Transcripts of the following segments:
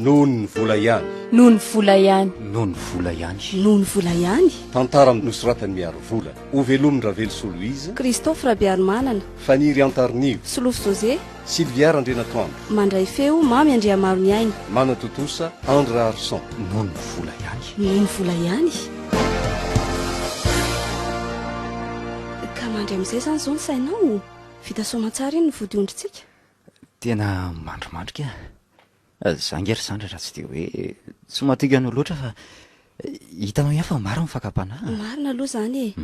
noho ny vola ihany noho ny vola ihany noho ny vola ihany noho ny vola ihany tantara nosoratany miaro vola ovelomin ravelo soloizy Christophe Rabiarmanana Faniry Antarnivo Solofo José Sylvia Randrenatoandro mandray feo mamy Andriamaro ny ainy Manatotosa Andre Arson noho ny vola ihany noho ny vola ihany ka mandry amin'izay zany zao ny sainao vita somatsara iny ny vodiondritsika tena mandromandrika zangery sandratra tsy de hoe tsy matiky anao loatra fa hitanao ihany fa maro mifakapanahy marina aloha zany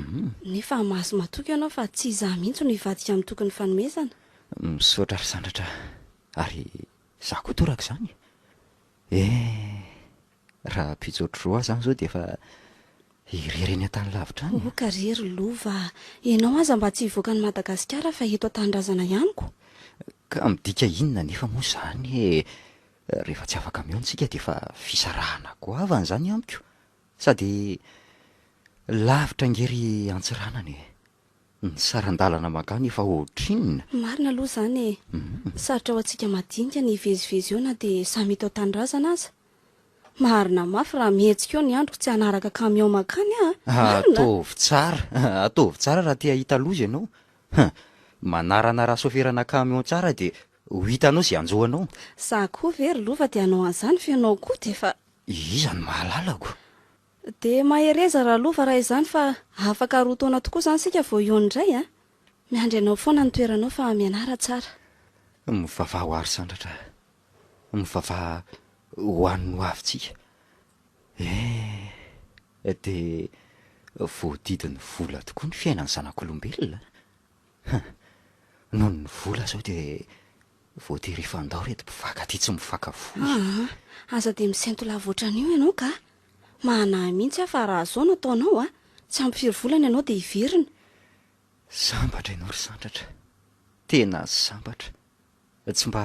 nefa maso matoky ianao fa tsy izaha mihitsy no hivadika amin'ny tokony fanomezana misaotra ry sandratra ary za koa toraka zany raha mpitsaotro roa zany zao de efa irereny an-tany lavitra any oka rery lova ianao aza mba tsy hivoaka ny Madagasikara fa eto an-tanindrazana ihanyko ka midika inona nefa moa zany rehefa tsy afaka miontsika de efa fisarahana goavany zany amiko sady lavitra ngery antsiranany ny sarandalana makany efa ohatrinona marina aloha zany sarotra ao antsika madinika ny vezivezy eo na de samy eto an-tanindrazana aza marina mafy raha mihetsika eo ny androko tsy hanaraka camion makany atovy tsara raha tia hita loza ianao manaranara soferana camion tsara de ho hitanao zay anjohanao za koa very lova de anao an'izany fa ianao koa de efa izany mahalalako de mahereza raha lova raha izany fa afaka roa taona tokoa zany sika vao eo indray miandry anao foana ny toeranao fa mianara tsara mivavaha ho ary sandratra mivavaha hoan'ny ho avyntsika de voadidiny vola tokoa ny fiainany zanak'olombelona noho ny vola zao de voatery fandao reto mpivaka ty tsy mivaka voy aza de misento lavoatran'io ianao ka mahanahy mihitsy fa raha zao no ataonao tsy ampifiry volana ianao de hiverina sambatra ianao ry sandratra tena sambatra tsy mba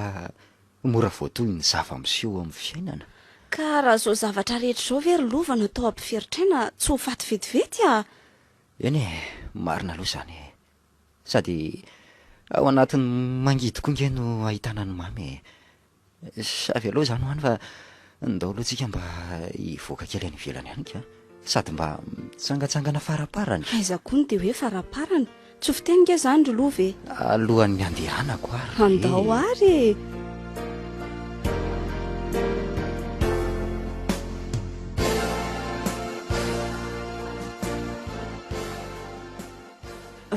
mora voatoy ny zava-miseho amin'ny fiainana ka raha zao zavatra rehetra zao very lova no atao ampiferitraina tsy ho faty vetivety eny marina aloha zany sady ao anatin'ny mangidiko inge no ahitana ny mamy savy aloha zany hoany fa ndao alohantsika mba hivoaka kely any ivelany ihany ka sady mba mitsangatsangana faraparany aiza koa ny de hoe faraparany tsy ho fitenike zany ry lova alohan'ny andehanako ary andao ary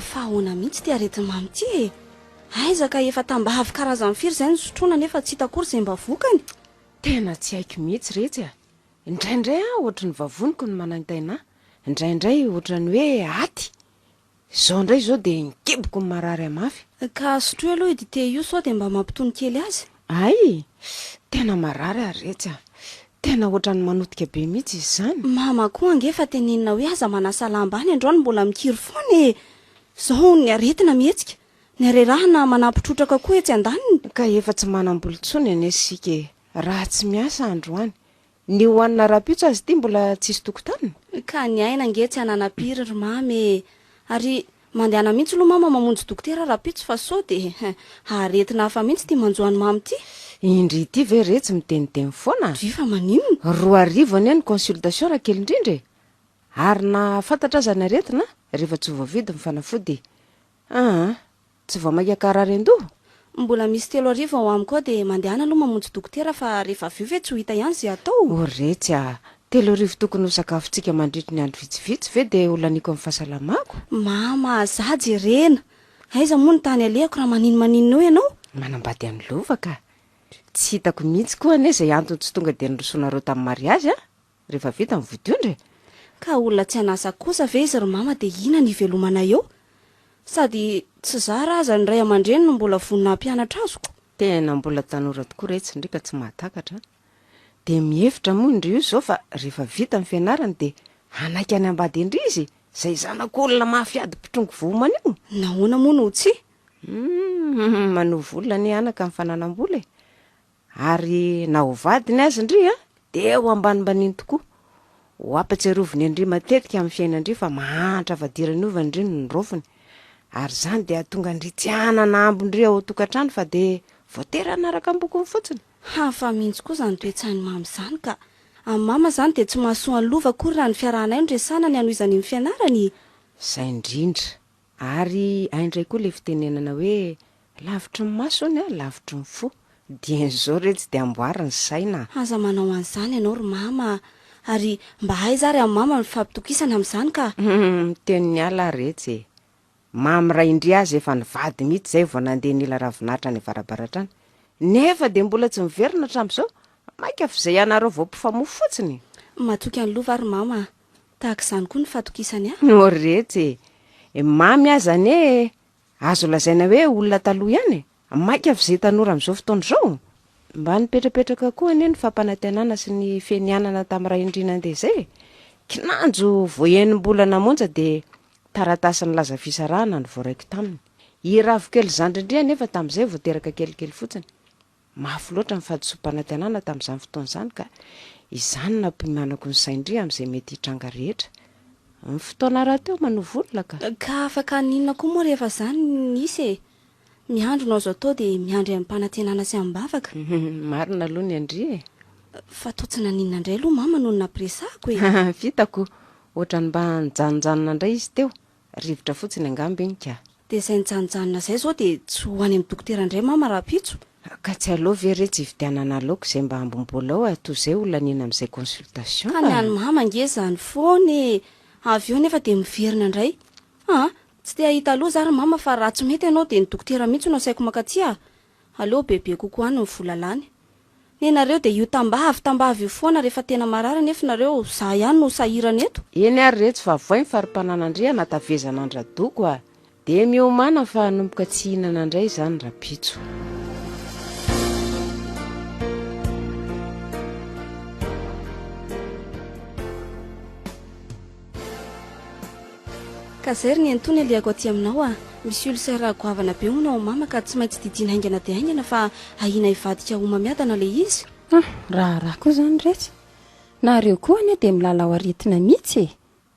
fa ahoana mihitsy ty aretiny mamy ty aiza ka efa tambavy karazany firy zay ny sotroana nefa tsy hitakory izay mba vokany tena tsy haiko mihitsy retsy indraindray ohatry ny vavoniko ny manantaina indraindray ohatrany hoe aty zao indray zao de nikeboko ny marary amafy ka sotro aloha dite io sao de mba mampitony kely azy ay tena marary aretsy tena ohatrany manotika be mihitsy izy zany mama koa angefa teninina hoe aza manasa lamba any androany mbola mikiry foana zao ny aretina mihetsika ny arerahana manampitrotraka koa etsy andaniny ka efa tsy manambolontsony ane sika raha tsy miasa androany ny hoanina rapitso azy ty mbola tsisy tokotaniny ka ny aina nge tsy ananapiry ry mamy ary mandehana mihitsy aloha mama mamonjy dokotera rapitso fa sao de aretina hafa mihitsy ty manjoany mamy ty indry ity ve retsy miteniteny foana vifa maninona 2 any ny consultation raha kely indrindra ary na fantatra aza ny aretina rehefa tsy voavidy mifanafody tsy vao maiakararyendoha mbola misy 3 ao amiko de mandehana aloha mamonjy dokotera fa rehefa avy eo ve tsy ho hita ihany zay atao retsy 3 tokony ho sakafontsika mandritry ny andro vitsivitsy ve de olaniko amin'ny fahasalamako mama za jerena aiza moa ny tany alehako raha maninona eo ianao manambady any lova ka tsy hitako mihitsy koa ane zay antony tsy tonga de nirosonareo tamin'ny mariazy rehefa vita mivodondra ka olona tsy anasa kosa ve izy ry mama de ina ny ivelomana eo sady tsy zara aza ny ray aman-dreny no mbola vonina mpianatra azoko tena mbola tanora tokoa retsy ndrika tsy mahatakatra de mihevitra moa indry io zao fa rehefa vita ny fianarany de anaiky any ambady indry izy zay zanak'olona mahafiady pitrongo vomana io nahoana moa no tsy manovolona ny anaka amin'ny fananam-bola ary na ho vadiny azy indry de ho ambanimbaniny tokoa ho apatseroviny indry matetika amin'ny fiainandry fa mahantra vadirany ova indry ny rofiny ary zany de atonga ndry tsy anana ambondry ao tokantrano fa de voatery anaraka ambokony fotsiny hafa mihitsy koa zany toetsany mamy zany ka amin'ny mama zany dia tsy mahasoa lova kory raha ny fiarahanay ndresana ny anoizany amin'ny fianarany. Zay indrindra ary aindray koa le fitenenana hoe lavitry ny masony a lavitry ny fo dian'izao re tsy de amboariny saina. Aza manao an'izany ianao ry mama ary mba hay zary amin'ny mama ny fampitokisana amin'izany ka. Tenin'ny ala retsy mamy ray indri azy efa nivady mihitsy zay vao nandeha nila ravinahitra ny avarabaratra any nefa de mbola tsy miverina hatramin'izao maika f'izay anareo vaompifamofo fotsiny. Matoky any lova ry mama tahaka izany koa ny fahatokisany a. No retsy mamy azany e azo lazaina hoe olona taloha ihany maika f'izay tanora amin'izao fotoana izao. Mba nipetrapetraka koa anie ny fampanantenana sy ny fienianana tamin'ny ray indrina andeha zay kinanjo voaenimbolana monja de taratasy ny laza fisarahana ny voaraiko taminy iravikely zandrindria nefa tamin'izay vao teraka kelikely fotsiny mafy loatra ny fahadisom-panantenana tamin'izany fotoana izany ka izany nampimanako ny saindria amin'izay mety hitranga rehetra ny fotoana raha teo manovolona ka afaka ninona koa moa rehefa zany nisy e miandronao zao tao dia miandry amin'ny mpanantenana sy amin'ny bavaka. Marina aloha ny andri e fa totsina ninona indray aloha mama noho napresako e. Vitako ohatrany mba nijanonjanona indray izy teo rivotra fotsiny angamby iny ka dia izay nijanonjanona izay zao dia tsy ho any amin'ny dokotera indray mama raha-pitso ka tsy aleo ve re tsy hividianana laoko izay mba ambombola ao toy izay olona nina amin'izay consultation ka ny any mama nge zany foany avy eo nefa dia miverina indray tsy te ahita aloha zary mama fa raha tsy mety ianao dia ny dokotera mihitsy no asaiko makaty aleo bebe kokoa any ny volalany ny nareo dia io tambavy io foana rehefa tena marary nefa nareo za ihany no sahirana eto. Eny ary retsy fa voiny farim-pananandria natavezana andradoko dia miomana fa nomboka tsy hihinana indray zany rapitso. Ka zay ry ny antony aliako aty aminao misy ulcère goavana be hono ao mama ka tsy maintsy didina haingana dia haingana fa ahina hivadika oma miadana le izy. Raha koa zany retsy nareo koa anie dia milalao aretina mihitsy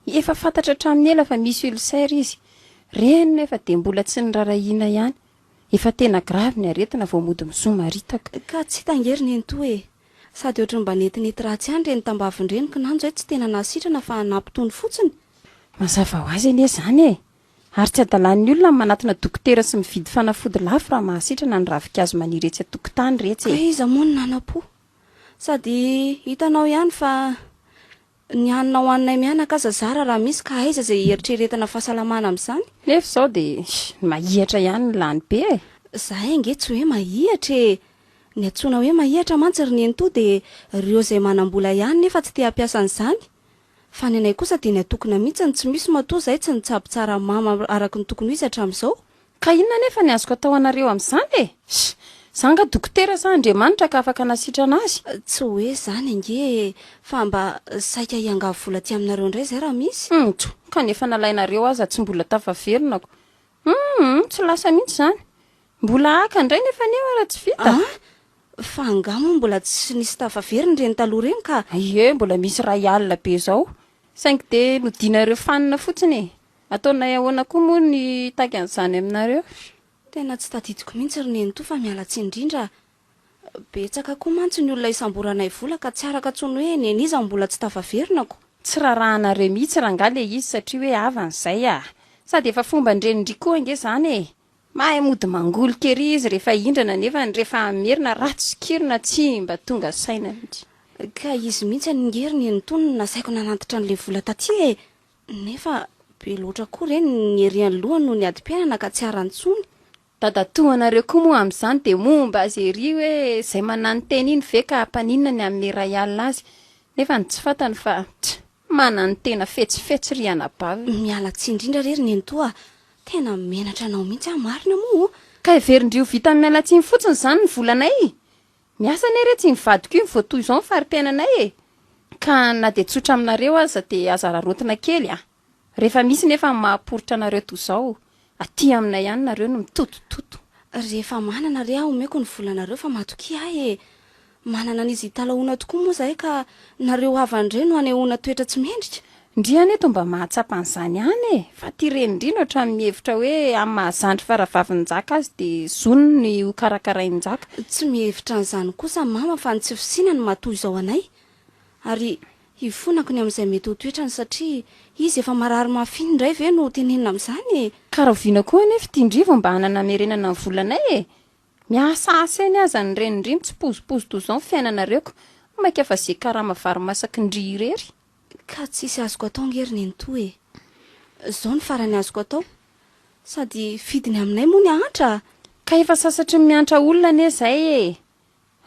efa fantatra hatramin'ny ela fa misy ulcère izy reny nefa dia mbola tsy nirarahina ihany efa tena grave ny aretina vao mody misomaritaka ka tsy tangeriny ento sady ohatry mba netinety ratsy ihany reny tambavin-dreniko nanjo hoe tsy tena nasitrana fa nampitony fotsiny. Mazava ho azy anie zany ary tsy adalan'ny olona manatona dokotera sy mividy fanafody lafo raha mahasitrana ny ravikazo maniry etsy atokotany retsy iza moa ny nana-po sady hitanao ihany fa ny hanina ho aninay mianaka aza zara raha misy ka aiza zay eritreretana fahasalamana amin'izany nefa izao dia mahihatra ihany ny lany be zahay nge tsy hoe mahihatra ny antsoina hoe mahihatra mantsy ry nento dia ireo izay manambola ihany nefa tsy te hampiasa an'izany fa ny anay kosa dia ny atokona mihitsy tsy misy matoa zay tsy nitsabo tsara mama araka ny tokony izy hatramin'izao ka inona nefa ny azoko atao anareo amin'izany zanga dokotera sa Andriamanitra ka afaka nasitrana azy tsy hoe zany nge fa mba saika hiangavy vola ty aminareo indray zay raha misy kanefa nalainareo aza tsy mbola tafaverinako tsy lasa mihitsy zany mbola aka indray nefa neo raha tsy vita fa angamo mbola tsy nisy tafaveriny reny taloha reny ka mbola misy ray alina be zao saingy de nodinareo fanina fotsiny ataonay ahoana koa moa ny taky an'izany aminareo tena tsy tadidiko mihitsy ry neny to fa miala tsy indrindra betsaka koa mantsy ny olona isamboranay vola ka tsy araka tsony hoe neny iza mbola tsy tafaverinako tsy rarahanareo mihitsy raha nga le izy satria hoe avan'izay sady efa fomba ndrenindri koa nge zany mahay mody mangolo kery izy rehefa indrana nefa rehefa merina ratsy sikirina tsy mba tonga saina mihitsy ka izy mihitsy ningeriny entonony nasaiko nanantitra n'le vola taty nefa be loatra koa reny ny erian'ny lohany no ny adi-piainana ka tsy arantsony dadatohanareo koa moa amin'izany dia momba azy ery hoe izay mananoteny iny ve ka hampaninona ny amin'ny ray alina azy nefa ny tsy fantany fa manano tena fetsifetsy ry anabavy miala tsy indrindra rery ny entoa tena menatra anao mihitsy marina moa ka everindrio vita amin'ny alatsiny fotsiny zany ny volanay miasa nay re tsy mivadiko io voatoy izao ny fari-piainanay ka na dia tsotra aminareo aza dia aza rarotina kely rehefa misy nefa mahaporotra anareo toy izao aty aminay ihany nareo no mitotototo rehefa manana re omeko ny volanareo fa matoky manana an'izy hitalahoana tokoa moa zahay ka nareo avandre no anehoana toetra tsy mendrika ndriany eto mba mahatsapa an'izany any e fa tia renindrina ohatrany mihevitra hoe amin'ny mahazandry faravavinjaka azy dia zonony ho karakarainjaka. Tsy mihevitra an'izany kosa mama fa ny tsy fisiana no matoy izao anay ary hifonako ny amin'izay mety ho toetrany satria izy efa marary mafiny indray ve no tenenina amin'izany e. Karaviana koa nefa tiandrivo mba hanana merenana ny volanay e. Miasa asa eny aza ny renindrimy tsy pozipozy toy izao ny fiainanareoko maika fa zay karama vary masaky ndry irery. Ka tsisy azoko atao ngeriny ny e. Zao ny farany azoko atao sady fidiny aminay moa ny antra. Ka efa sasatry miantra olona ane zay e.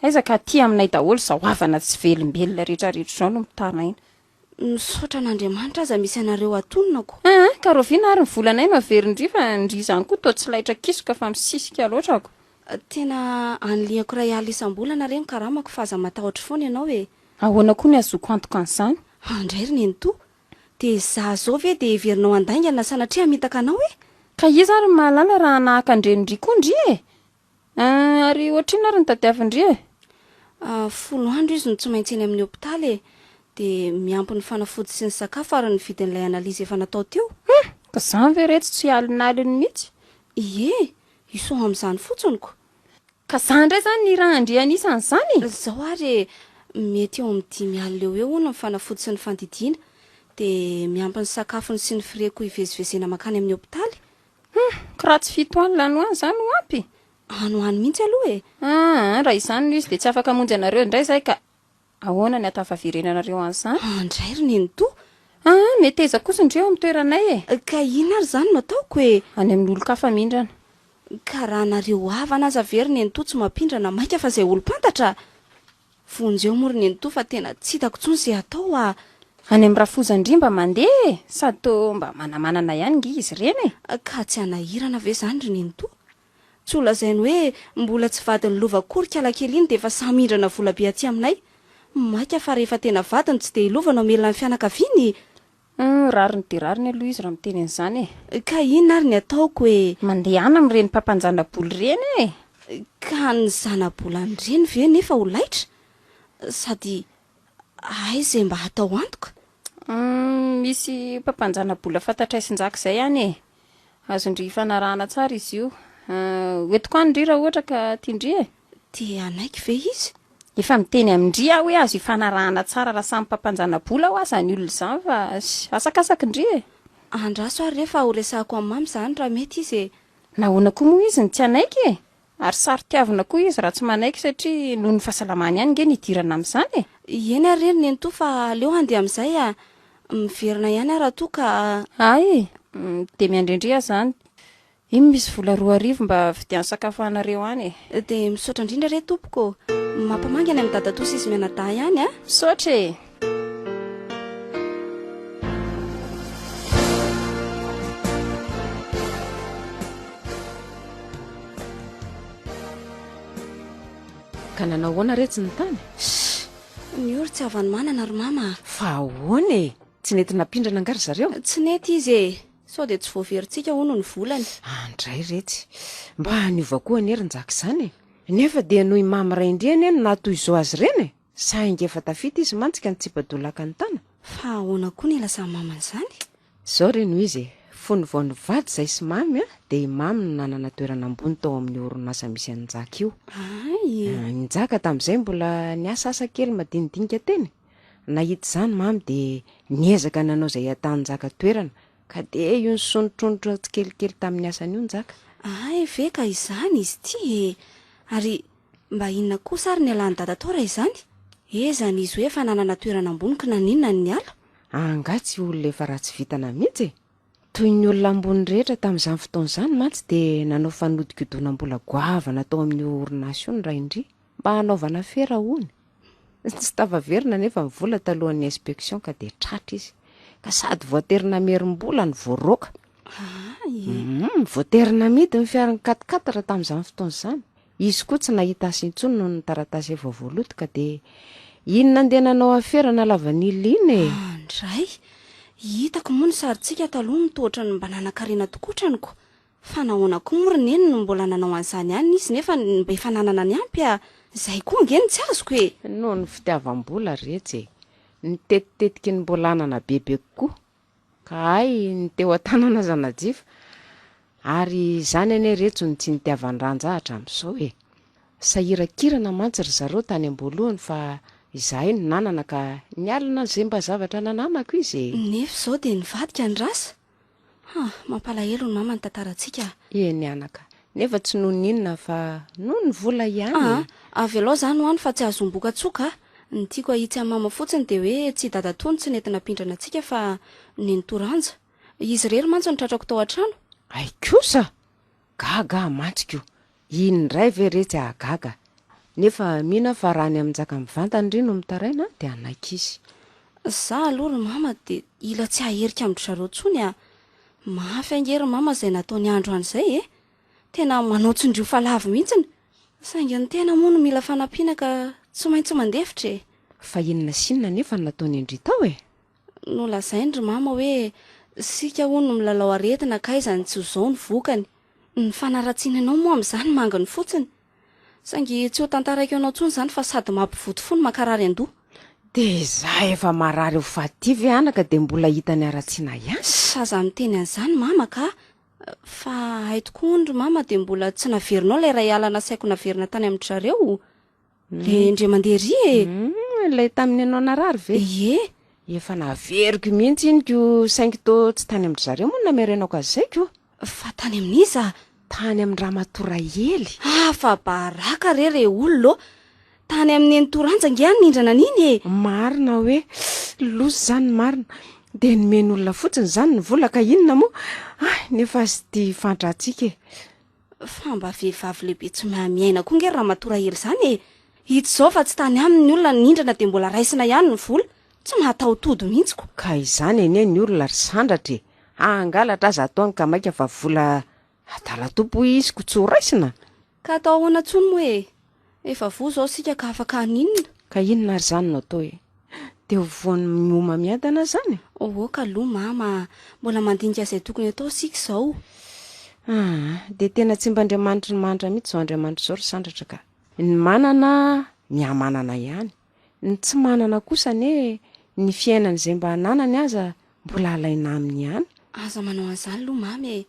Aiza ka tia aminay daholo zao avana tsy velombelona rehetrarehetra zao no mitaraina. Misaotra an'Andriamanitra aza misy anareo atononako. Ka roviana ary ny volanay no averindry fa ndry izany koa toa tsy laitra kisoka fa misisika loatrako. Tena anliako ray alina isam-bolana reny karamako fa aza matahotra foana ianao e. Ahoana koa ny azoko antoka an'izany? Andray ry neny to. Dia za zao ve dia heverinao andaingana sanatria hamitaka anao e. Ka iza ary mahalala raha nahaka andrenindry koa ndry e. Ary ohatrina ary ny tadiavindry e. 10 andro izy no tsy maintsy eny amin'ny hopitaly e. Dia miampy ny fanafody sy ny sakafo ary ny vidin'ilay analizy efa natao teo. Ka zany ve reto tsy alinaliny mihitsy? Ie, iso amin'izany fotsiny ko. Ka zany indray zany ny raha andrianisan'izany? Zao ary mety eo amin'ny 5 alina eo hono ny fanafody sy ny fandidiana dia miampy ny sakafony sy ny fireko hivezivezena makany amin'ny hopitaly. Ka raha tsy fito alina any hoany zany ho ampy? Anohany mihitsy aloha e. Raha izany no izy dia tsy afaka monjy anareo indray zay ka ahoana ny atafavirenanareo an'izany? Andray ry neny to. Mety aiza kosa indreo amin'ny toeranay e. Ka ina ary zany no ataoko e. Any amin'ny olo-kafa mindrana. Ka raha nareo avana aza very neny to tsy mampindrana maika fa izay olo-pantatra. Vonjeo moa ry neny to fa tena tsy hitako intsony izay atao a. Any amin'ny rafozandry mba mandeha e. Sady to mba manamanana ihany ngy izy ireny e. Ka tsy anahirana ve zany ry neny to. Tsy olazainy hoe mbola tsy vadiny lova-korika alakely iny dia efa samindrana vola be aty aminay. Maika fa rehefa tena vadiny tsy dia ilovana omelona ny fianakaviany. Rariny dia rariny aloha izy raha miteny an'izany e. Ka inona ary ny ataoko e. Mandeha any amin'ireny mpampanjanaboly ireny e. Ka ny zanabolany ireny ve nefa ho laitra sady izay mba hatao antoka. Misy mpampanjanabola fantatraisin-jaka izay ihany e. Azondry fanarahana tsara izy io. Hoentiko any ndry raha ohatra ka tiandry e. Dia anaiky ve izy? Efa miteny amindry aho hoe azo hifanarahana tsara raha samy mpampanjanabola aho azany olona izany fa asakasaka indry e. Andraso ary rehefa ho resahako amin'ny mamy izany raha mety izy e. Nahoana koa moa izy ny tsy anaiky e. Ary sary tiavina koa izy raha tsy manaiky satria noho ny fahasalamany ihany nge nidirana amin'izany e. Eny ary reny neny to fa aleo andeha amin'izay a. Miverina ihany raha to ka. Dia miandrindry aho zany. Iny misy vola 2 mba vidiany sakafo anareo any e. Dia misaotra indrindra re tompoko. Mampamangana amin'ny dada tosa izy mianadahy ihany a. Misaotra e. Ka nanao ahoana retsy ny tany? Ny ory tsy avany manana ry mama. Fa ahoana e? Tsy nety nampindrana angary zareo? Tsy nety izy e. Sao dia tsy voaverintsika hono ny volany. Andray retsy. Mba niova koa anerinjaka izany e. Nefa dia noho mamy ray indriana eny natoy izao azy ireny e. Saingy efa tafita izy mantsika ny tsipadolaka ny tana. Fa ahoana koa ny lasa mama izany? Zao reny izy e. Fony vao ny vady izay sy mamy a dia mamy no nanana toerana ambony tao amin'ny orinasa misy anjaka io. Njaka tamin'izay mbola niasa asa kely madinidinika teny. Nahita izany mamy dia niezaka nanao izay ataonjaka toerana ka dia io ny sonotronitra tsikelikely tamin'ny asany io njaka. Ve ka izany izy ty e. Ary mba inona kosa ary ny alany dada tao raha izany? Ezany izy hoe efa nanana toerana ambony ka naninona ny ala? Angatsy olona efa ratsy vitana mihitsy e. Toy ny olona ambony rehetra tamin'izany fotoan'izany mantsy dia nanao fanodikodonam-bola goavana tao amin'ny orinasa io ny ray indry mba hanaovana fera hony. Tsy tavaverina nefa mivola talohan'ny inspeksion ka dia tratra izy. Ka sady voaterina merim-bola ny voaroka. Voaterina midy ny fiarany 4x4 raha tamin'izany fotoan'izany. Izy koa tsy nahita azy intsony noho ny taratasy efa voalotika dia inona andeha nanao afera nalava nilina e. Andray, hitako moa ny sarintsika taloha mitohatra ny mba nanan-karena tokotraniko. Fa nahoana koa moa ry neny no mbola nanao an'izany ihany izy nefa mba efa nanana ny ampy a. Izay koa ngeny tsy azoko e. Noho ny fitiavam-bola retsy e. ny tetitetiky ny mbolanana bebe kokoa ka ay ny teo an-tanana zanajifa ary zany ane retso ny tsy nitiavany ranjahatra amin'izao e sahirakirana mantsy ry zareo tany am-boalohany fa izahay no nanana ka nialina zay mba zavatra nananako izy nefa zao dia nivadika ny rasa mampalahelo ny mama ny tantarantsika eny anaka nefa tsy noho ninona fa noho ny vola ihany avy aloha zany hoany fa tsy azomboka tsoka ny tiako ahitsy amin'ny mama fotsiny dia hoe tsy dadatony tsy nentina pindrana antsika fa ny nitoranja izy rery mantsy ny tratrako tao an-trano ay kosa gaga mantsiko iny ray ve retsy ahagaga nefa mihina fa raha ny aminjaka mivantany ry no mitaraina dia anaiky izy za aloha ry mama dia ila tsy haherika amin'ny zareo tsony mafy angery mama izay nataony andro an'izay tena manao tsindrio falavo mihitsiny saingy ny tena moa no mila fanampiana ka tsy maintsy mandefitra fa inona sinona nefa nataony indry tao no lazainy ry mama hoe sika hono no milalao aretina kaizany tsy ho zao ny vokany ny fanaratsiananao moa amin'izany mangany fotsiny saingy tsy ho tantaraiky anao tsony zany fa sady mampivoto fony makarary an-doha dia za efa marary ho fativy anaka dia mbola hitany aratsiana ihany saza miteny an'izany mama ka fa hay tokoa ndry mama dia mbola tsy naverinao ilay ray alana saiko naverina tany amin'ny zareo le ndre mandeha ilay tamin'ny anao narary ve efa naveriko mihitsy iny ko saingy to tsy tany amin'ny zareo moa namerenao ka zaiko fa tany amin'iza tany amin'ny ramatora ely fa baraka re olona tany amin'ny nitoranja ngiany nindrana niny marina hoe loso zany marina dia nomeny olona fotsiny zany ny vola ka inona moa nefa sy tia fantratsika fa mba vehivavy lehibe tsy mahamiaina koa ngery ramatora ely zany hitsy zao fa tsy tany amin'ny olona nindrana dia mbola raisina ihany ny vola tsy mahatao todo mihitsiko ka izany ene ny olona ry sandratra angalatra aza ataony ka maika fa vola adalatopo izy ko tsy ho raisina ka atao ahoana tsony moa efa vo zao sika ka afaka aninona ka inona ary zany no atao dia voany mioma miadana zany ka aloha mama mbola mandinika izay tokony atao sika izao dia tena tsy mba andriamanitra ny manitra mihitsy zao andriamanitra zao ry sandratra ka ny manana mihamanana ihany ny tsy manana kosa ane ny fiainana izay mba hananany aza mbola alaina aminy ihany aza manao an'izany aloha mamy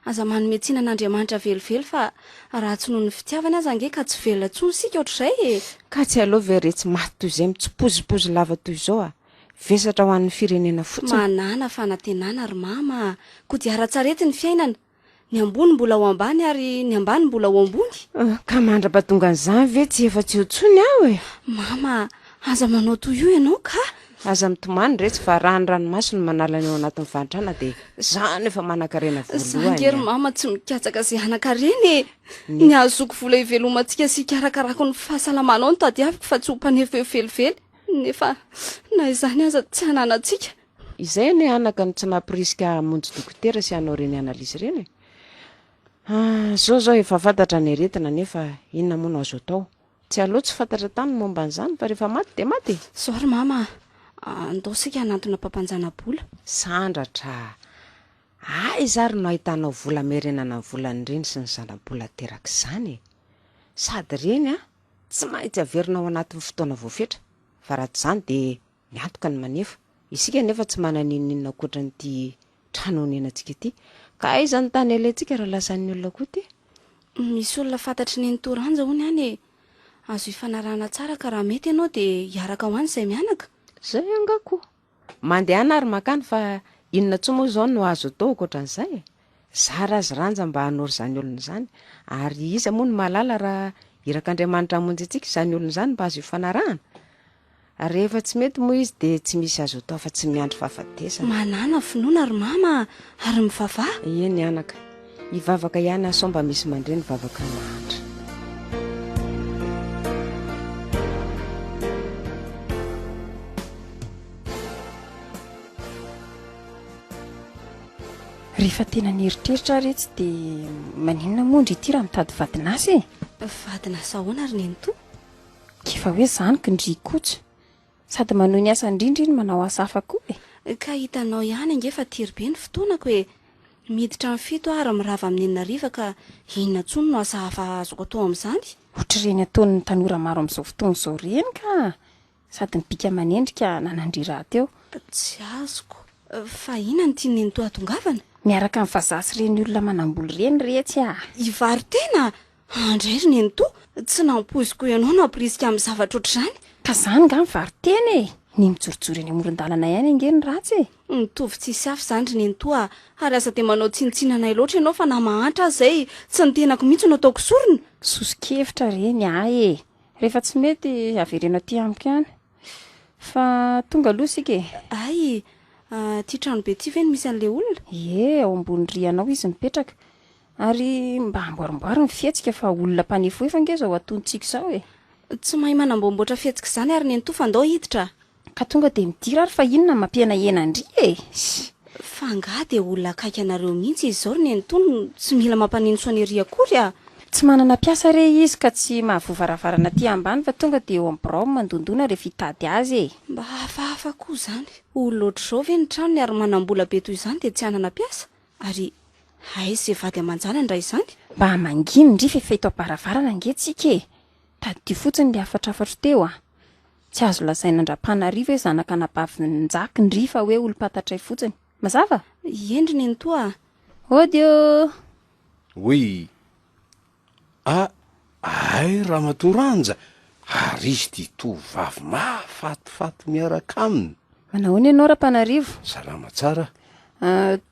aza manometsina n'andriamanitra velively fa raha tsy noho ny fitiavana aza ange ka tsy velona tsony sika ohatr'izay ka tsy aloha ve retsy maty toy izay mitsipozipozy lava toy izao vesatra ho an'ny firenena fotsiny manana fanantenana ry mama kodiara-tsarety ny fiainana ny ambony mbola ho ambany ary ny ambany mbola ho ambony ka mandra-pahatonga an'izany ve tsy efa tsy hotsony aho mama aza manao toy io ianao ka aza mitomany retsy fa raha ny ranomasy no manala ny ao anatin'ny vantrana dia zany efa manan-karena voalohany mama tsy mikatsaka izay hanan-kareny ny azoko vola hivelomantsika sika arakarako ny fahasalamanao no tadiaviko fa tsy ho mpanefa felifely nefa na izany aza tsy hananantsika izay ny anaka ny tsy nampirisika monjy dokotera sy hanao reny analizy reny zao efa fantatra ny aretina nefa inona moa no azo atao tsy aloha tsy fantatra tany momba an'izany fa rehefa maty dia maty zao ry mama andao sika hanantona mpampanjana-bola sandratra ay zary no ahitanao vola merenana ny volany reny sy ny zana-bola teraka izany sady reny tsy maintsy averinao anatin'ny fotoana voafetra fa raha tsy izany dia miantoka ny manefa isika nefa tsy mananinninona koatra nyity tranonenantsika ity ka aiza ny tany alentsika raha lasan'ny olona koa ty misy olona fantatry ny nitoranja hony any azo hifanarana tsara ka raha mety ianao dia hiaraka ho any izay mianaka zay angako mandehana ary makany fa inona tso moa zao no azo atao ohatran'izay zara azy ranja mba hanory izany olona izany ary iza moa no mahalala raha irak'andriamanitra hamonjy antsika izany olona izany mba azo hifanarahana rehefa tsy mety moa izy dia tsy misy azo atao fa tsy miandry fahafatesana manana finoana ry mama ary mivavaha eny anaka hivavaka ihany aso mba misy mandre ny vavaka mahantra rehefa tena nieritreritra retsy dia maninona mondry ity raha mitady vadinasy vadinasa ahoana ry neny to kefa hoe zaniko ndry kotra sady manao ny asa indrindra iny manao asa hafa koa ka hitanao ihany angefa tiry be ny fotoanako miditra amin'ny fito ary mirava amin'ny enina riva ka inona tsony no asa hafa azoko atao amin'izany ohatr'ireny ataon'ny tanora maro amin'izao fotoana izao reny ka sady nibika manendrika nanandry raha teo. Tsy azoko. Fa inona ny tiany nentoa tongavana? Miaraka amin'ny vazasy reny olona manamboly reny retsy a. Ivary tena andray ry nentoa, tsy nampoziko ianao nampirisika amin'ny zavatra ohatr'izany. Ka zany nga mivary teny e. Ny mijorojoro eny amoron-dalana ihany ange ny ratsy e. Nitovy tsisy afy izany ry nentoa, ary asa dia manao tsinitsinanay loatra ianao fa na mahantra aza izay tsy nitenako mihitsy no ataoko sorona. Sosikevitra reny ay e. Rehefa tsy mety averena aty amiko ihany. Fa tonga aloha sika e. Ay, ty trano be ty ve no misy an'ilay olona? Ie, ao ambony rianao izy mipetraka. Ary mba amboarimboary ny fihetsika fa olona mpanefoefa nge zao atontsika izao e. Tsy mahay manambomboatra fihetsika izany ary nentoa fa andao hiditra. Ka tonga dia midira ary fa inona mampiana henandry e. Fa nga dia olona akaiky anareo mihitsy izy izao ry nentoa no tsy mila mampanino soanery akory a. Tsy manana piasa re izy ka tsy mahavoavaravarana aty ambany fa tonga dia eo amin'ny birao mandondona rehefa hitady azy e. Mba hafahafa koa izany. Olona ohatr'izao ve ny trano ary manambola be toy izany dia tsy hanana piasa? Ary aiza izay vady aman-jana indray izany? Mba manginy ndry fefa eto am-baravarana angentsika e. Tadio fotsiny le afatrafatra teo a. Tsy azo lazaina andram-panarivo hoe zanaka nabavin'njaky ndry fa hoe olo-patatray fotsiny. Mazava? Endry nentoa. Odio. Oy. Ay Ramatoranja, ary izy ty tovavy mahafatifaty miaraka aminy. Manahoana ianao rahampanarivo? Salama tsara.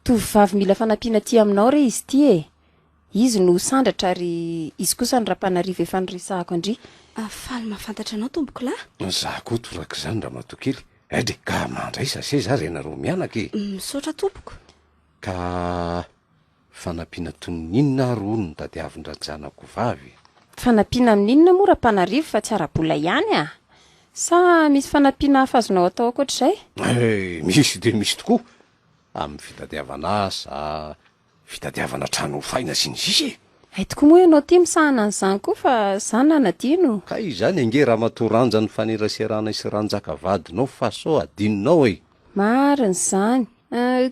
Tovavy mila fanampiana aty aminao re izy ty e. Izy no sandratra ary izy kosa ny rahampanarivo efa niresahako andry. Faly mahafantatra anao tompoko lahy? Za koa toraka izany Ramatokely. Ade ka mandray sase za renareo mianaka e. Misaotra tompoko. Ka fanampiana tonin'inona ary hono no tadiavin-drajanako vavy. Fanampiana amin'inona moa rahampanarivo fa tsy ara-bola ihany a. Sa misy fanampiana hafazonao atao akoatr'izay? Misy dia misy tokoa. Amin'ny fitadiavana asa, fitadiavana trano faina sy ny sisa e. Ay tokoa moa ianao ty misahana an'izany koa fa izany nanadino. Ka izany ange Ramatoranja ny faneraserana sy ranjaka vadinao fa so adininao e. Marina izany.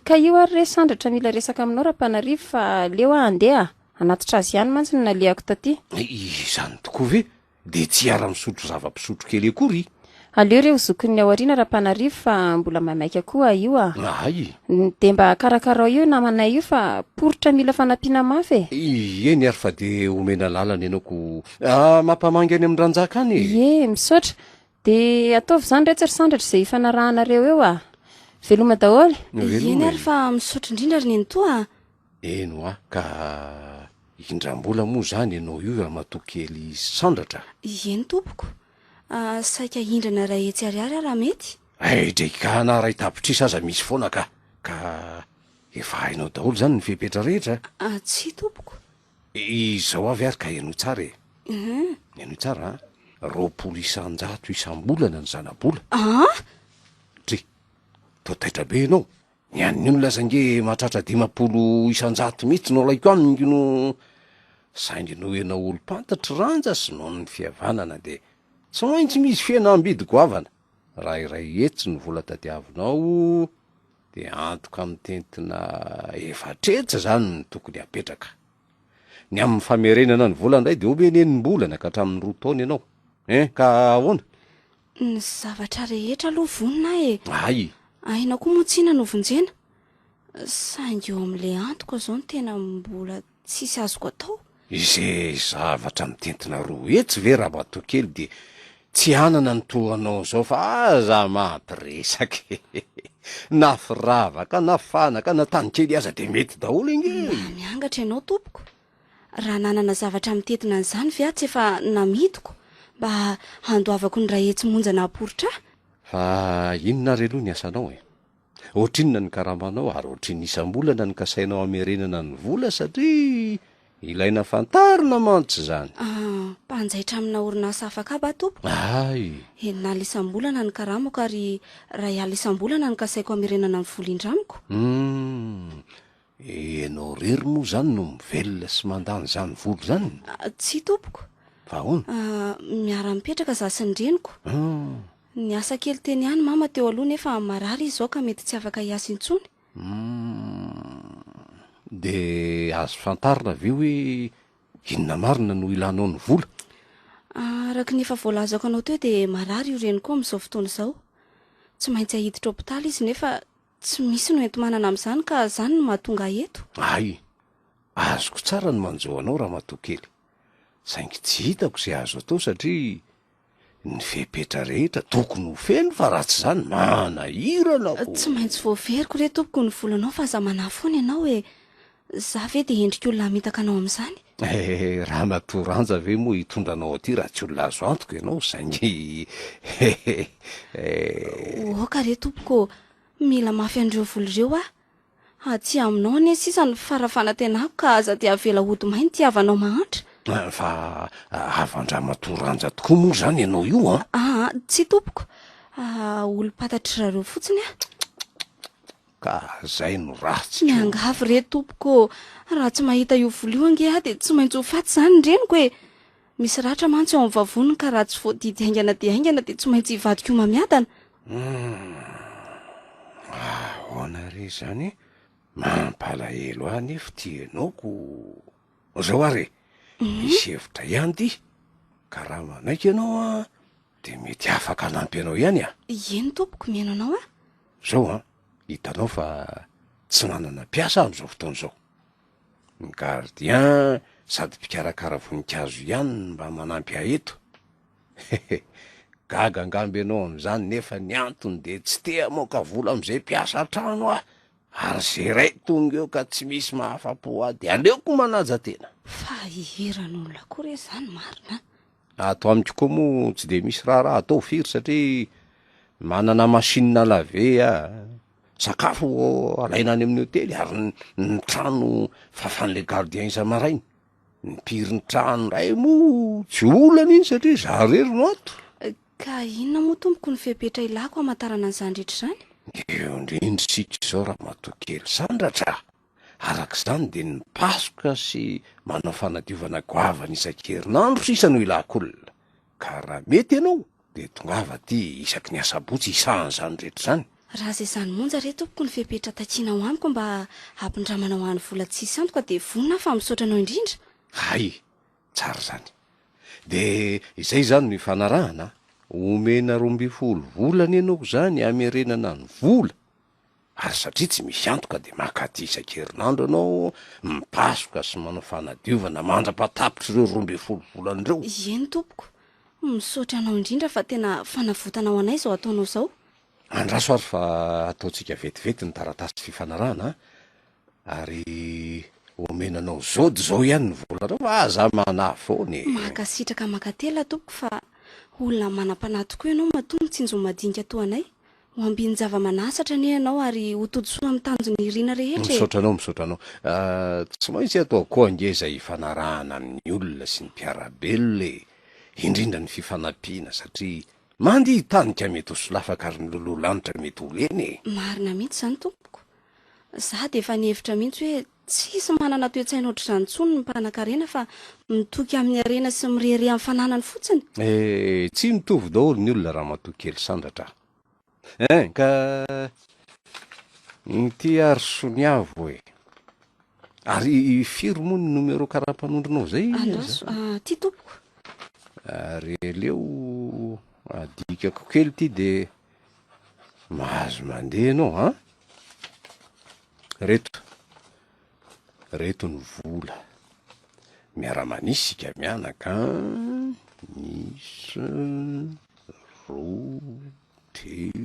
Ka io ary re sandratra mila resaka aminao rahampanarivo fa leo andeha anatitra azy ihany mantsy no nalehako taty. Izany tokoa ve? Dia tsy ara-misotro zava-pisotro kely akory. Aleo reo zokin'ny ao aoriana rahampanarivo fa mbola mamaika koa io a. Ay. Dia mba karakarao io namanay io fa poritra mila fanampiana mafy e. Eny ary fa dia omena lalana ianao ko mampamangy any amin'ny ranjaka any e. Ie, misaotra. Dia ataovy izany re tsy ry sandratra izay ifanarahanareo eo a. Veloma daholo. Eny ary fa misaotra indrindra ry nentoa. Eno ka indram-bola moa zany ianao io Ramatokely sandratra. Eny tompoko. Saika hindrana ray etsy ariary raha mety. Dreka na ray tapitrisa aza misy foana ka efa hainao daholo zany ny fepetra rehetra. Tsy tompoko. Izao avy ary ka eno tsara e. Eno tsara roapolo isan-jato isam-bolana ny zana-bola. Tao taitra be ianao. Ny an'ny olona zange mahatratra 50 isan-jato mihitsy no laiko aminy no saingy no enao olo-pantatra ranja sy noho ny fihavanana dia tsy maintsy misy fihenam-bidy goavana. Raha iray etsy ny vola tadiavinao dia antoka amin'ny tentina efatretsa zany ny tokony apetraka. Ny amin'ny famerenana ny vola indray dia omenenimbolana ka hatramin'ny 2 taona ianao. Ka ahoana? Ny zavatra rehetra aloha vonina e. Ay. Aina koa moa tsina no vonjena. Saingy eo amin'ilay antoko izao no tena mbola tsisy azoko atao. Izay zavatra mitentina roa etsy ve Ramatokely dia tsy anana ny tohanao izao fa aza mampiresaka na firavaka na fanaka na tany kely aza dia mety daholo inge. Miangatra ianao tompoko. Raha nanana zavatra mitentina an'izany ve tsy efa namidiko mba handoavako ny ray etsy monjana poritra. Fa inona re aloha ny asanao e. Ohatrinona ny karamanao ary ohatrin'ny isam-bolana ny kasainao amerenana ny vola satria ilaina fantarina mantsy izany. Mpanjaitra amina orinasa afaka ba tompoko? Ay. Enina isam-bolana ny karamako ary ray alina isam-bolana ny kasaiko amerenana ny vola indramiko. Ianao rery moa zany no mivelona sy mandany zany vola zany? Tsy tompoko. Fa ahoana? Miara-mipetraka za sy ny reniko. Ny asa kely teny ihany mama teo aloha nefa marary izy zao ka mety tsy afaka hiasa intsony. Dia azo fantarina ve hoe inona marina no ilanao ny vola? araka ny efa voalazako anao teo dia marary io reny koa amin'izao fotoana izao. Tsy maintsy ahiditra hopitaly izy nefa tsy misy no ento-manana amin'izany ka izany no mahatonga eto. Ay, azoko tsara ny manjoanao raha matokely. Saingy tsy hitako izay azo atao satria ny fepetra rehetra tokony ho feno fa raha tsy izany manahirana ho. Tsy maintsy voaveriko re tompoko ny volanao fa aza manahy foana ianao hoe za ve dia endrika olona mitaka anao amin'izany. Raha matoranja ve moa hitondranao aty raha tsy olona azo antoka ianao saingy oka re tompoko, mila mafy an'ireo vola ireo aty aminao ane sisa ny farafanantenako ka aza dia avela hody mainy ty avanao mahantra. fa avandra matoranja tokoa moa zany ianao io Tsy tompoko, olo-patatra rareo fotsiny ka zay no ratsy. miangavy re tompoko, raha tsy mahita io vola io ange dia tsy maintsy ho faty izany ny reniko hoe misy ratra mantsy eo amin'ny vavoniny ka raha tsy voadidy haingana dia haingana dia tsy maintsy hivadika io mamiadana. Ahoana re zany mampalahelo ahy nefa ty ianaoko zao are misy hevitra ihany ty ka raha manaiky ianao dia mety afaka hanampy anao ihany Eny tompoko, mihaino anao zao hitanao fa tsy manana mpiasa amin'izao fotoana izao. Ny gardien sady mpikarakara voninkazo ihany mba manampy ahy eto. Gaga angamby ianao amin'izany nefa ny antony dia tsy te hamoaka vola amin'izay mpiasa trano ary zay ray tonga eo ka tsy misy mahafa-po ahy dia aleoko manaja tena. fa hiheran'olona koa re izany marina. Ato amiko koa moa tsy dia misy raha atao firy satria manana masinina lave sakafo alaina any amin'ny hotely ary ny trano fafan'le gardien isa-marainy. Ny pirin'ny trano ray moa tsy olana iny satria za rery no ato. Ka inona moa tompoko ny fepetra ilako hamantarana an'izany rehetra izany? Eo indrindry sika izao raha matokely sandratra. Arak'izany dia ny pasoka sy manao fanadiovana goavana isan-kerinandro sisa no ilako olona. Ka raha mety ianao dia tongava ty isaky ny asabotsy isan'izany rehetra izany. Raha izay izany monja re tompoko ny fepetra takiana ho amiko mba hampindramana ho an'ny vola tsisy antoka dia vonina fa misaotra anao indrindra. Hay, tsara zany. Dia izay zany no ifanarahana. Omena 12 volana ianao zany hamerenana ny vola. Ary satria tsy misy antoka dia makaty isan-kerinandro ianao mipasoka sy manao fanadiovana mandra-patapitra ireo 12 volana ireo. Eny tompoko, misaotra anao indrindra fa tena fanavotana ao anay izao ataonao izao. Andraso ary fa ataontsika vetivety ny taratasy fifanarahana ary omenanao zody zao ihany ny vola reo fa aza manahy foana. Makasitraka makatela tompoko fa olona manam-panahy tokoa ianao matonga tsy injo madinika toa anay. Ho ambiny zava-manasatra anie ianao ary ho todsoa amin'ny tanjony irina rehetra. Misaotranao. Tsy maintsy atao koa angeza ifanarahana amin'ny olona sy ny mpiarabelona indrindra ny fifanampiana satria mandihy tanika mety ho solafaka ary ny loloha lanitra mety ho leny. Marina mihitsy izany tompoko. Za dia efa nihevitra mihitsy hoe tsisy manana toe-tsaina ohatr'izany intsony ny mpanan-karena fa mitoky amin'ny arena sy mirehare amin'ny fananany fotsiny. Tsy mitovy daholo ny olona raha matokely sandratra. Ka ty ary soniavo ary firy moa ny numero karapanondronao zay? Andraso, ty tompoko. Ary leo adikako kely ty dia mahazo mandeha ianao reto ny vola miara-manisy sika mianaka misy 2 3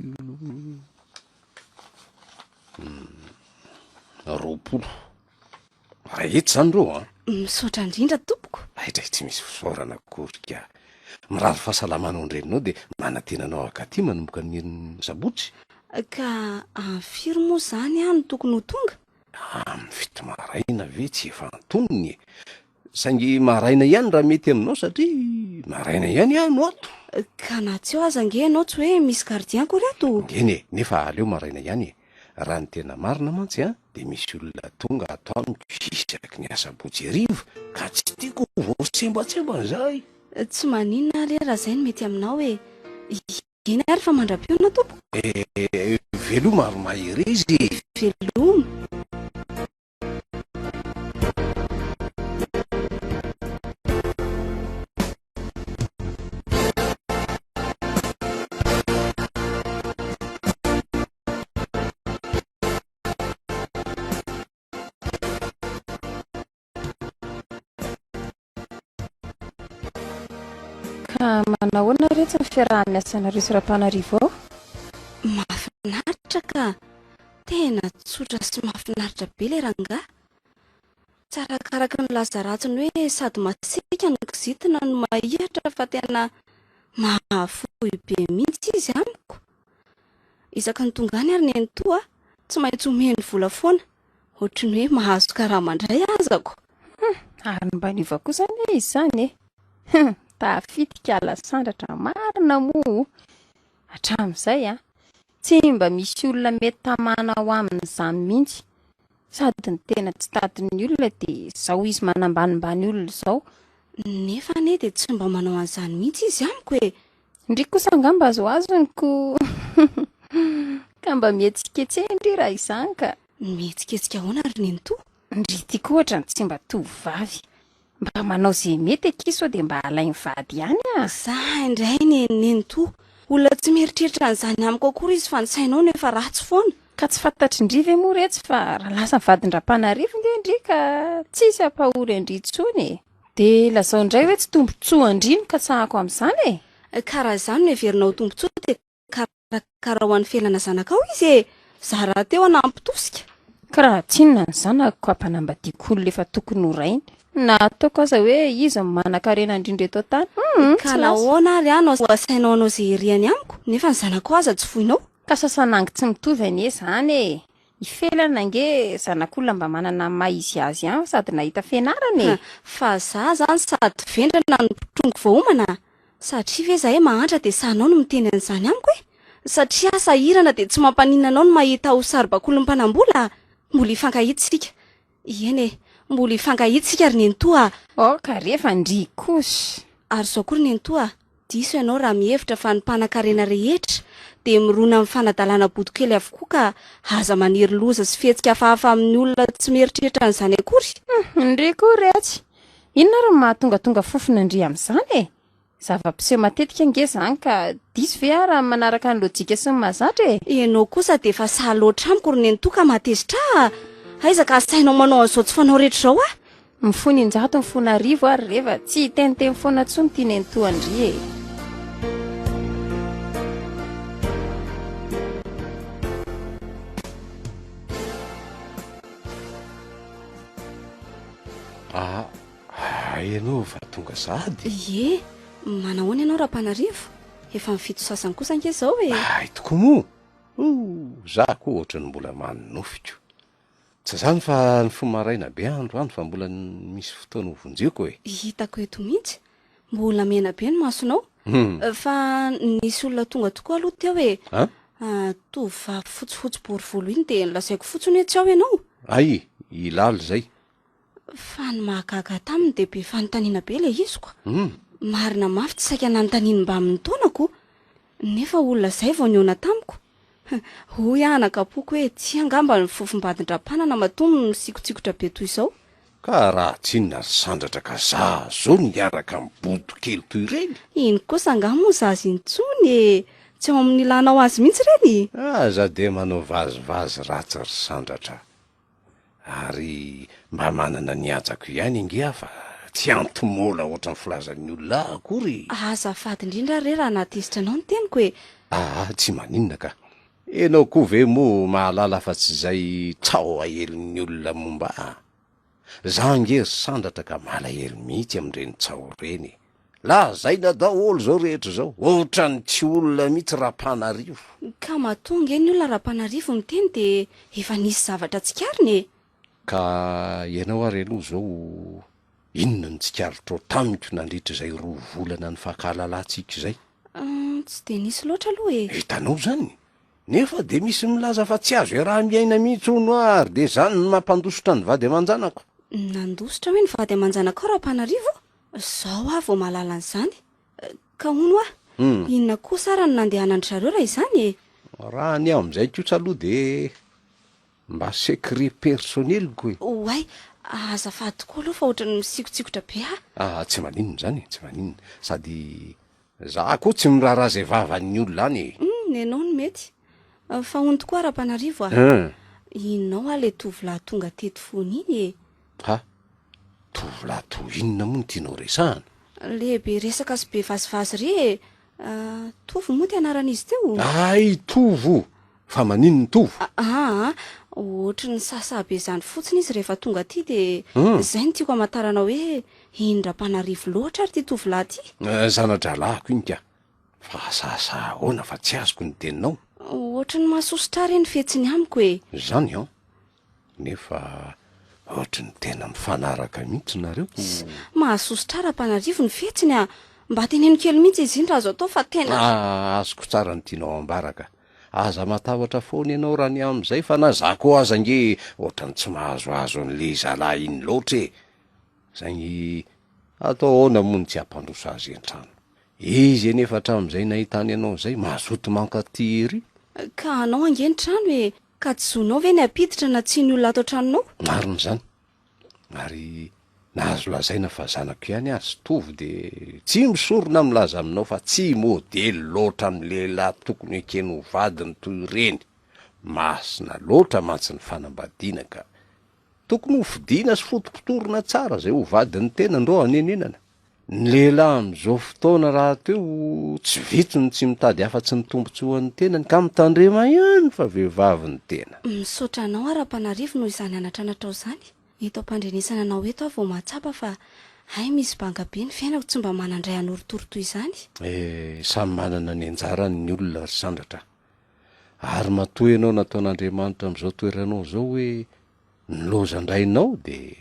4 rahety zany reo Misaotra indrindra tompoko. Aitray tsy misy fisaorana korika mirary fahasalamanao ndreninao dia manatenanao akaty manomboka ny sabotsy. Ka firy moa izany no tokony ho tonga? Amin'ny fito maraina ve tsy efa antonony saingy maraina ihany raha mety aminao satria maraina ihany no ato. Ka na tsy eo aza ange ianao tsy hoe misy gardien koa reto. Eny nefa aleo maraina ihany raha ny tena marina mantsy dia misy olona tonga ato amiko isaky ny asabotsy hariva ka tsy tiako vao tsembatsemba zay. Tsy maninona ary raha izay no mety aminao hoe eny ary fa mandram-peona tompoko. Veloma ary mahery izy. Veloma. ka manahoana rehetra ny fiarah-miasanareo sy rapanarivo ao? Mahafinaritra ka tena tsotra sy mahafinaritra be le ranga. Tsara karaka ny lazaratsiny hoe sady masika ny kizitina no mahihatra fa tena mahafoy be mihitsy izy amiko. Isaka ny tonga any ary ny toa tsy maintsy omeny vola foana ohatra ny hoe mahazo karaha mandray azako. Ary mba niva kosa ny izany tafitika alasandratra marina moa hatramin'izay tsy mba misy olona mety tamana ho amin'izany mihitsy, sady ny tena tsy tadiny olona dia zao izy manambanimbany olona zao. Nefa ne dia tsy mba manao an'izany mihitsy izy amiko e. Ndry kosa angamba azo azonyko ka mba mihetsiketsehindry raha izany ka. Mihetsiketsika ahoana ary ny toa? Ndry tiako ohatra ny tsy mba tovavy, mba manao izay mety akiso dia mba alainy vady ihany Za indray ny toa olona tsy mieritreritra an'izany amiko akory izy fa ny sainao nefa ratsy foana. Ka tsy fantatry indriva e moa retsy fa raha lasa vadin-drapanarivo indrindry ka tsisy ampahory andry intsony. Dia lazao indray hoe tsy tombontsoa andrino ka tsahako amin'izany e. Karaha izany no heverinao tombontsoa dia karaha ho an'ny fiainana zanakao izy e. Za raha teo anampitosika. Ka raha tsinona ny zanako ampanambadiako olona efa tokony ho rainy, na ataoko aza hoe izy manan-karena indrindra eto tany. Ka nahoana ary anao asainao anao izay eriany amiko nefa ny zanako aza tsy foinao. Ka sasanangy tsy mitovy anie izany e. Ifelana ange zanak'olona mba manana maizy azy ihany sady nahita fianarana e. Fa za zany sady vendrana ny tongo voaomana satria ve zahay mahantra dia sanao no miteny an'izany amiko e. Satria sahirana dia tsy mampaninana anao no mahita ho saribakolo mpanambola. Mbola ifankahitsika. Eny e, mbola ifankahitsika ary nentoa. Ka rehefa ndry kosa. Ary zao kory nentoa, diso ianao raha mihevitra fa ny mpanan-karena rehetra dia mirona amin'ny fanadalana bodikely avokoa ka aza maniry loza sy fihetsika hafahafa amin'ny olona tsy mieritreritra an'izany akory. Ndry koa retsy. Inona ary mahatongatonga fofona ndry amin'izany e? Zava-piseho matetika ange zany ka diso ve raha manaraka ny lojika sy ny mahazatra e? Ianao kosa dia efa saloatra amiko ry nentoa ka matezitra. Aiza ka sainao manao an'izao tsy fanao rehetra izao Mifony injato mifona arivo ary rehefa tsy hiteniteny foana tsony tia nentoa andry e. Ianao va tonga sady? Ie, manahoana ianao rapanarivo? Efa mifito sasany kosa anke izao e. Tokoa moa za koa ohatra ny mbola manofiko. Tsy zany fa ny fomaraina be andro any fa mbola misy fotoana ho vonjeko e. Hitako eto mihitsy mbola mena be ny masonao. Fa nisy olona tonga tokoa aloha teo e. Tovovavy fotsifotsy borivolo iny dia nilazaiko fotsiny hoe tsy ao ianao. Ay, ilaly zay. Fa ny mahagaga taminy dia be fanontaniana be ilay izy koa. Marina mafy tsy saika nanontaniana mba amin'ny taonako nefa olona izay vao niona tamiko. Hoy anakapoko hoe tsy angamba ny fofombadin-dra-panana matoa misikotsikotra be toy izao. Ka raha tsinona sandratra ka za zao niaraka amin'ny bodo kely toy ireny. Iny kosa angamo zazy intsony e. Tsy ao amin'ny ilanao azy mihitsy ireny. Za dia manao vazivazy ratsy ry sandratra. Ary mba manana ny ajako ihany ingia fa tsy antomola ohatra ny filazan'ny olona akory. Azafady indrindra re raha natezitra anao ny teniko e. Tsy maninona ka. Enao koa ve moa mahalala fa tsy izay tsao ahelin'ny olona momba. Za angery sandratra ka malahelo mihitsy amin'ireny tsao ireny. Lazaina daholo zao rehetra zao. Ohatra ny tsy olona mihitsy rapanarivo. Ka mahatonga eny olona rapanarivo miteny dia efa nisy zavatra tsikariny e. Ka ianao ary aloha zao inona ny tsikarotro tamiko nandritra izay 2 volana ny fankahalalantsika izay? Tsy dia nisy loatra aloha e. Hitanao zany. Nefa dia misy milaza fa tsy azo raha miaina mihitsy hono ary dia zany ny mampandositra ny vady aman-janako. Nandositra hoe ny vady aman-janako rapanarivo? Zao vao mahalala an'izany. Ka hono inona koa sara ny nandehanandry zareo raha izany e. Raha ny amin'izay kosa aloha dia mba secret personnelko e. Oay, azafady tokoa aloha fa ohatra ny misikotsikotra be tsy maninona zany, tsy maninona. Sady za koa tsy miraharaha izay vavan'ny olona any e. Nenao ny mety. Fa hono tokoa rapanarivo inao le tovolahy tonga teto foana iny e. Tovolahy toy inona moa no tianao resahana? lehibe resaka sy be vazivazy re e. Tovo moa ty anaran'izy teo. ay tovo fa manino ny tovo Ohatry ny sasabe zany fotsiny izy rehefa tonga aty de zay ny tiako hamantarana hoe indram-panarivo loatra ary ty tovolahy ty. Zanadralahako iny ka fa sasa ahoana fa tsy azoko ny teninao Ohatry ny mahasositra reny fetsiny amiko e. zany an nefa ohatry ny tena mifanaraka mihitsy nareo Mahasositra ra-panarivo ny fetsiny a. Mba teneno kely mihitsy izy iny raha azo atao fa tena azoko tsara ny tianao ambaraka aza matahotra foana ianao raha ny am'izay fa na za ko aza nge ohatrany tsy mahazoazo an'le zalahy iny loatra e zay atao ahoana moa ny tsy hampandroso azy an-trano izy enefa hatramin'izay nahitany ianao zay mazoto mankaty ery ka anao angeny trano e. Ka tsy zonao ve ny apiditra na tsy ny olona ato an-tranonao? mariny zany ary nahazo lazaina fa zanako ihany azy tovo de tsy misorona milaza aminao fa tsy modely loatra amin'ny lehilahy tokony ekeny ho vadiny toy ireny masina loatra mantsy ny fanambadiana ka tokony ho fidiana sy fotopotorona tsara zay ho vadiny tena ndro anenenana ny lehilahy am'izao fotoana raha teo tsy vitony tsy mitady afa-tsy ny tombotsy ho an'ny tenany ka mitandrema ihany fa vehivavy ny tena Misaotra anao ara-panarivo noho izany anatra natao zany. Eto am-pandrenesana anao eto aho vao mahatsapa fa ay misy banga be ny fiainako tsy mba manandray anoritoro toy izany. Samy manana ny anjarany ny olona ry sandratra ary matoa ianao nataon'Andriamanitra am'izao toeranao zao hoe nilozandrainao de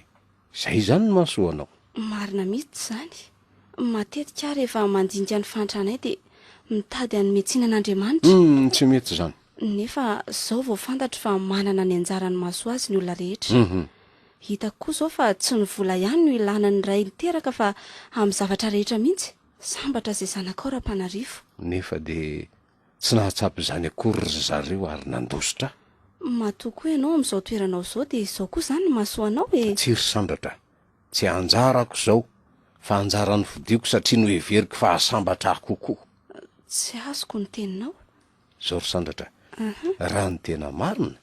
zay zany no mahasoanao Marina mihitsy zany. Matetika rehefa mandinika ny fantanay de mitady hanome tsinan'Andriamanitra. tsy mety zany Nefa zao vao fantatra fa manana ny anjarany mahasoa azy ny olona rehetra. Hitako koa zao fa tsy ny vola ihany no ilana ny ray niteraka fa amin'ny zavatra rehetra mihitsy. Sambatra zay zanakao ra-panarivo. nefa de tsy nahatsapy zany akory ry zareo ary nandositra Matoa koa ianao amin'izao toeranao zao de izao koa zany no mahasoa anao e. tsy ry sandratra tsy anjarako zao fa anjarany fodiako satria no heveriko fa hasambatra ahy kokoa Tsy azoko ny teninao. zao ry sandratra raha ny tena marina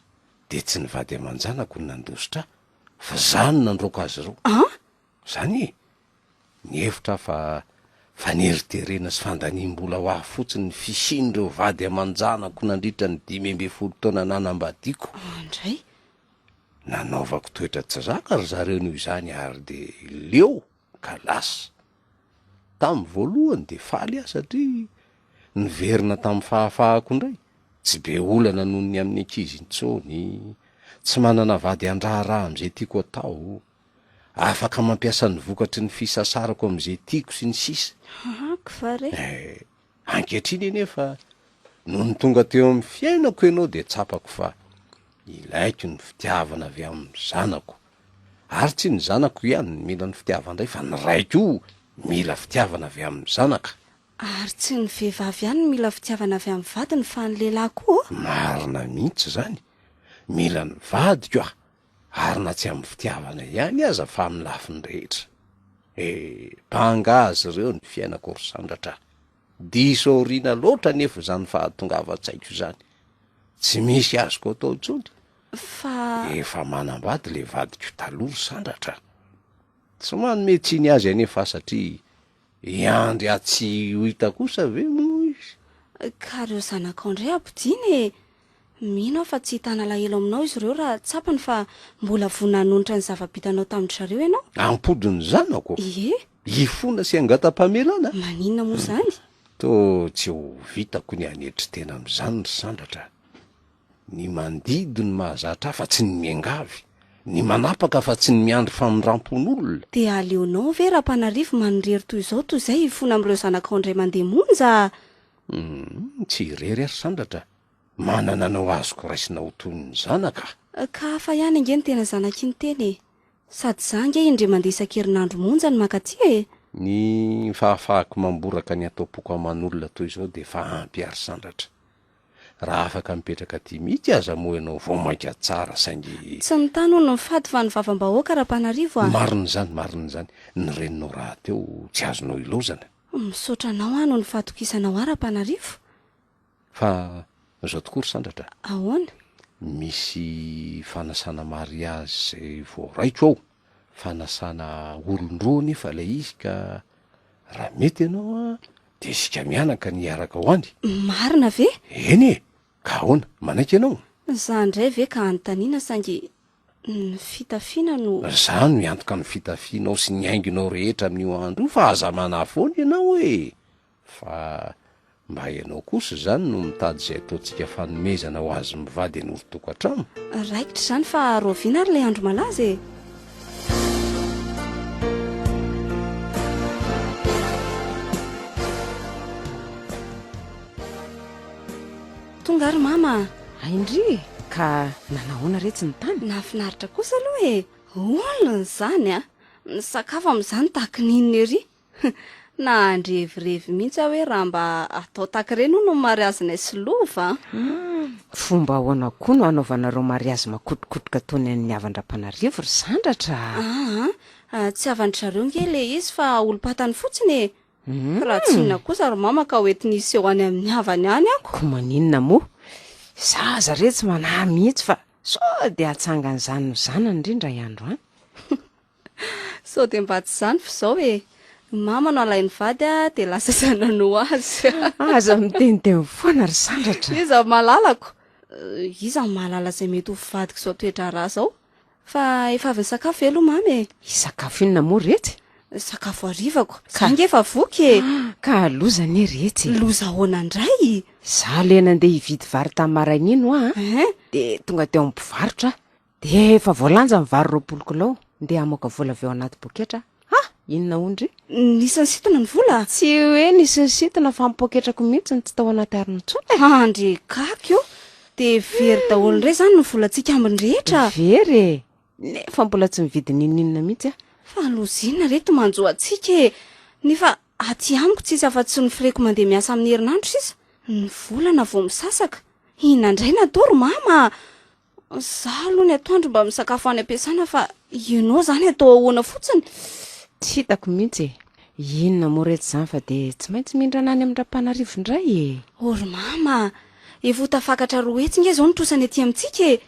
de tsy nivady aman-janako ny nandositra fa zany nandroako azy reo zany e ny hevitra fa faneriterena sy fandaniam-bola ho ahy fotsiny ny fisian'ireo vady aman-janako nandritra ny 5 taona nanambadiako Andray. nanaovako toetra tsy zaka ry zareo noho izany ary de leo ka lasa tamin'ny voalohany de faly aho satria niverina tamin'ny fahafahako indray tsy be olana noho ny amin'ny ankizy intsony tsy manana vady andraharaha am'izay tiako atao afaka mampiasa ny vokatry ny fisasarako am'izay tiako sy ny sisa Kfare. ankehitriny anefa noho ny tonga teo amin'ny fiainako ianao de tsapako fa ilaiko ny fitiavana avy amin'ny zanako ary tsy ny zanako ihany ny mila ny fitiavana indray fa ny raiko mila fitiavana avy amin'ny zanaka Ary tsy ny vehivavy ihany no mila fitiavana avy amin'ny vadiny fa ny lehilahy koa. marina mihitsy zany mila ny vadiko aho ary na tsy amin'ny fitiavana ihany aza fa amin'ny lafiny rehetra banga azy ireo ny fiainako ry sandratra diso aoriana loatra nefa zany fahatongava-tsaiko zany tsy misy azoko atao ntsony Fa efa manambady le vadiko taloha ry sandratra tsy manome tsiny azy anefa satria iandry atsy ho hita kosa ve moa izy ka reo zanakao indray ampidiny e. Mino aho fa tsy hitana lahelo aminao izy ireo raha tsapany fa mbola vonina hanonitra ny zava-bitanao tamin'ny zareo ianao. ampodiny zanako Ie, hifona sy angata-pamelana maninona moa zany? to tsy ho vitako ny hanetry tena am'izany ry sandratra ny mandidy ny mahazatra fa tsy ny miangavy ny manapaka fa tsy ny miandry famindrampon'olona De aleonao ve ra-panarivo manrery toy izao toy izay hifona amin'ireo zanakao indray mandeha monja? tsy irery ary sandratra manana nao azoko raisina ho toy ny zanaka Ka hafa ihany angeny tena zanak'iny teny e. Sady za nge indray mandeha isan-kerinandro monja ny makaty e. ny fahafahako mamboraka ny atao-poko aman'olona toy izao de fa ampy ary sandratra raha afaka mipetraka ty mihitsy aza moa ianao vao mainka tsara saingy Tsy ny tany hono ny fady fa ny vavam-bahoaka ra-panarivo a. mariny zany ny reninao raha teo tsy azonao ilozana Misaotra anao ano ny fahatokisanao ra-panarivo. fa zao tokoa ry sandratra Ahoana? misy fanasana mariazy zay voaraiko ao fanasana olon-droa nefa ilay izy ka raha mety ianao a de isika mianaka niaraka ho any. Marina ve? Eny e, ka ahoana manaiky ianao? Za ndray ve ka anontaniana sangy ny fitafiana no Za no miantoka ny fitafianao sy ny ainginao rehetra amin'io andro io fa aza manaa foana ianao e. Fa mba ianao kosa zany no mitady izay ataontsika fanomezana ho azy mivady any olo-tokantrano. raikitra zany fa roviana ary lay andro malaza e. tonga ary mama. aindry ka nanahoana retsy ny tany? Nahafinaritra kosa aloha e. Olona zany a misakafo amin'izany tahaka ninona ery. Na andrevirevy mihitsy aho hoe raha mba atao tahaka ireny no mariazinay sy lova. Fomba ahoana koa no anaovanareo mariazy makotokotoka tony amin'ny avandram-panarivo ry sandratra? Tsy avandry zareo nge le izy fa olo-patany fotsiny e. Raha tsy inona kosa ry mama ka hoentin'izy eo any amin'ny havany any ako. Ko maninona moa? Zaza retsy manahy mihitsy fa sao de atsangan'izany no zanany indrindra iandro any. So de mba tsy zany fa zao e. Mama no alainy vady a de lasa zanano azy. Aza miteniteny foana ry sandratra. Iza malalako. Iza malala zay mety ho vadiko zao toetra raha zao. Fa efa avy ny sakafo aloha mamy e. Isakafo inona moa retsy? Sakafo arivako. Zange efa voky e. Ka loza ne retsy. Loza ahoana indray? Za le nandeha hividy vary tamin'ny marain'ino a de tonga teo amin'ny mpivarotra de efa voalanja ny vary 20 kilao ndeha hamoaka vola avy ao anaty poketra. Inona ondry? Nisy ny sitona ny vola? Tsy hoe nisy ny sitona fa mipoketrako mihitsy ny tsy tao anaty arona-tsona. Andre kako io. De very daholo indray zany ny volantsika ambiny rehetra. Very nefa mbola tsy mividy ninona mihitsy a. Fa lozinina reto manjo atsika e. Nefa aty amiko tsisy afa-tsy ny fireko mandeha miasa amin'ny herinandro sisa. Ny volana vao misasaka. Inona indray natoro mama? Za aloha ny atoandro mba misakafo any am-piasana fa ianao zany atao ahoana fotsiny. Tsy hitako mihitsy e. Inona moa reto zany fa de tsy maintsy mindrana any amin'ny rampanarivo indray e. Ory mama, efa tafakatra roa hetsy nge zao nitosany aty amintsika e.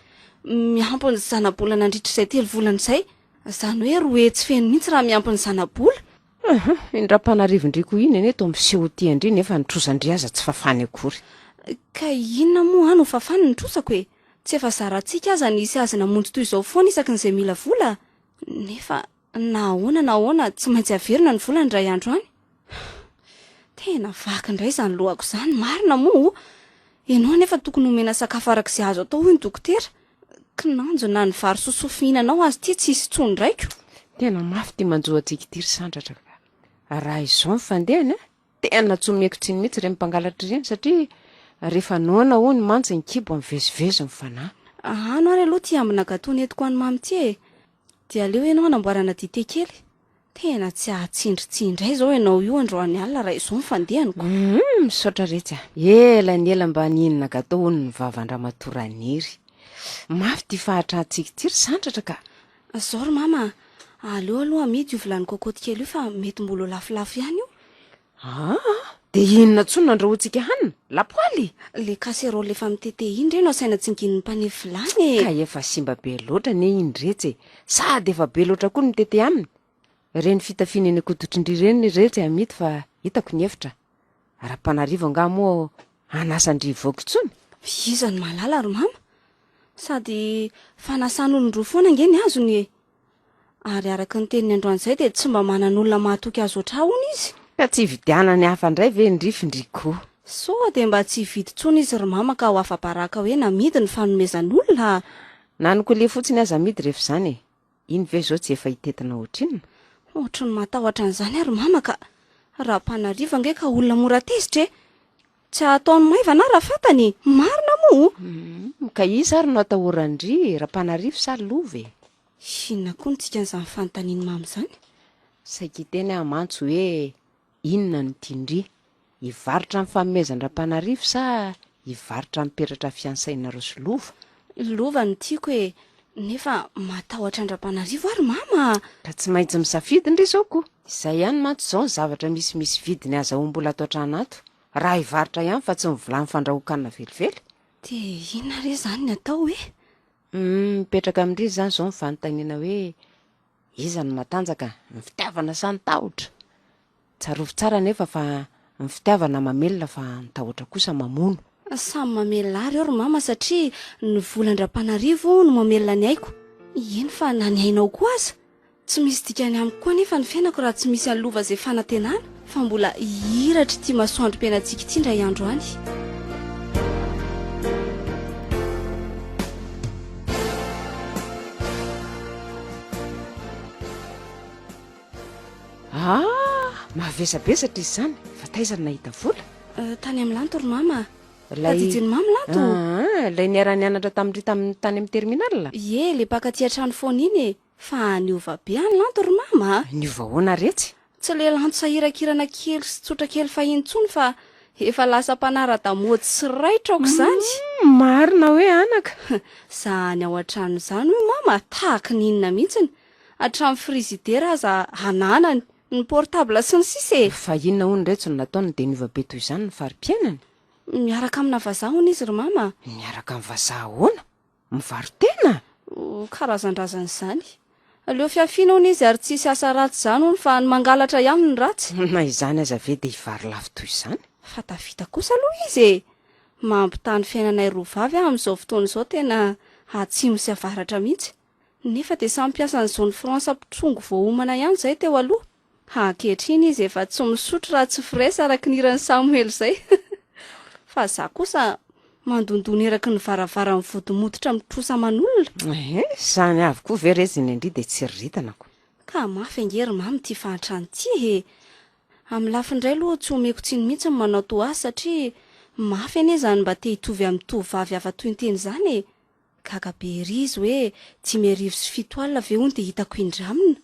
Miampy ny zanabola nandritra izay 3 volana izay. Zany hoe roa hetsy feno mihitsy raha miampy ny zanabola. Ny rampanarivo indriko iny ane to miseho ty andry nefa nitrosandry aza tsy fafany akory. Ka inona moa no fafany nitrosako e? Tsy efa zarantsika aza nisy azy namonjy toy izao foana isakin'izay mila vola. Nefa na ahoana tsy maintsy averina ny vola ndray andro any. Tena vaky indray zany lohako zany, marina moa. Ianao nefa tokony homena sakafo arak'izay azo atao hoy ny dokotera. Kinanjo na ny vary sosoa fihinanao azy ty tsisy tsony ndraiky. Tena mafy ty manjoantsika ity ry sandratra. Raha izao mifandehana tena tsy omeko tsiny mihitsy ireny mpangalatra ireny satria rehefa noana hoy ny mantsy ny kibo mivezivezy ny fanahy. Ano ary aloha ty ambina gato netiko any mamy ty e. Dia aleo ianao anamboarana dite kely. Tena tsy ahatsindritsindray zao ianao io androany alina raha izao mifandehaniko. Misaotra retsy a. Ela ny ela mba ninona gato hoy ny vavandramatoran'iry. Mafy ty fahatrantsika ty ry sandratra ka. Zao ry mama, aleo aloha amidy io vilany kôkôty kely io fa mety mbola lafolafo ihany io. De inona tsony nandrahoantsika hanina? Lapoaly? Le kaserole efa mitete iny ndray no asaina tsingin'ny mpanefy vilany Ka efa simba be loatra ne iny retsy. Sady efa be loatra koa ny mitete aminy. Reny fitafiana eny akodotry-ndry reny retsy amidy fa hitako ny hevitra. Rampanarivo anga moa anasandry voky tsony. Iza ny malala ry mama? Sady fanasan'olon-droa foana nge ny azony e. Ary araka ny teniny androan'izay de tsy mba manan'olona mahatoky azo oatra hono izy. Ka tsy vidiana ny hafa indray ve ndrifindriko. So de mba tsy vidy tsony izy ry mama ka ho afa-baraka hoe namidy ny fanomezan'olona. Nanoko le fotsiny aza amidy rehefa zany e. Iny ve zao tsy efa hitetina ohatrinona? Ohatry ny matahotra an'izany ary mama ka raha mpanariva nge ka olona mora tezitra e. Tsy ataony maivana raha fatany. Marina moa. Ka iza ary no atahorandry rampanarivo sa lova e. Inona koa ny tsikan'izany fanontaniany mamy zany? Saky teny amantso hoe inona ny tiandry? Hivarotra amin'ny fanomezan-drampanarivo sa hivarotra miperatra fiansainareo sy lova? Lova ny tiako e. Nefa matahotra andram-panarivo ary mama. Ka tsy maintsy misafidy indray zao koa. Izay ihany mantsy zao ny zavatra misy vidiny azahoam-bola atao an-tranato. Raha hivarotra ihany fa tsy mivolany fandrahokanina velively. De inona re zany ny atao hoe? Mipetraka amin'indry zany zao ny fanontaniana hoe iza ny matanjaka ny fitiavana sa ny tahotra. tsarovy tsara nefa fa ny fitiavana mamelona fa nitahoatra kosa mamono. Samy mamelona ary eo ry mama satria ny volandram-panarivo no mamelona ny aiko. Eny fa na ny ainao koa aza. Tsy misy dikany amiko koa nefa ny fiainako raha tsy misy an'lova izay fanantenana fa mbola hiratra ity masoandrom-piainantsika ity indray andro any. Mavesabesatra izy zany fa taizany nahita vola. Tany amin'ny lanto ry mama. Lay Tadidiny mamy lanto. lay niara-nianatra tamin'ry tany amin'ny terminal. Ie, le baka ty an-trano foana iny e. Fa niova be any lanto ry mama. Niova hoana retsy. Tsy le lanto sahirakirana kely sy tsotra kely fahintsony fa efa lasa mpanara-damody sy raitra aoko izany. Marina hoe anaka. Zany ao an-trano izany hoe mama tahaka ninona mihitsiny. Hatramin'ny frizidera aza hananany ny portable sy ny sisa e. Fa inona hono ndray tsy no nataony dia niova be toy izany ny fari-piainany. Miaraka amina vazaha hono izy ry mama. Miaraka amin'ny vazaha hoana? Mivaro-tena? Karazan-drazana izany. Aleo fiafiana hono izy ary tsisy asa ratsy izany hono fa ny mangalatra ihany ny ratsy. Na izany aza ve dia hivary lafo toy izany? Fa tafita kosa aloha izy e. Mampitany fiainanay roa vavy amin'izao fotoana izao tena atsimo sy avaratra mihitsy. Nefa dia samy piasa ny zone France ampitrongo voahomana ihany izay teo aloha. Ankehitriny izy efa tsy misotro raha tsy fresy araka ny iran'ny Samuel izay. Fa za kosa mandondony eraky ny varavara amin'ny vodimototra mitrosa aman'olona. Izany avokoa ve reziny indri dia tsy ritanako. Ka mafy angery mamy ty fahantrano ty e. Amin'ny lafiny indray aloha tsy omeko tsiny mihitsy ny manao toa azy satria mafy anie izany mba te hitovy amin'ny tovovavy hafa toy ny teny izany e. Gaga be ery izy hoe 5:07 ve hono dia hitako indramina.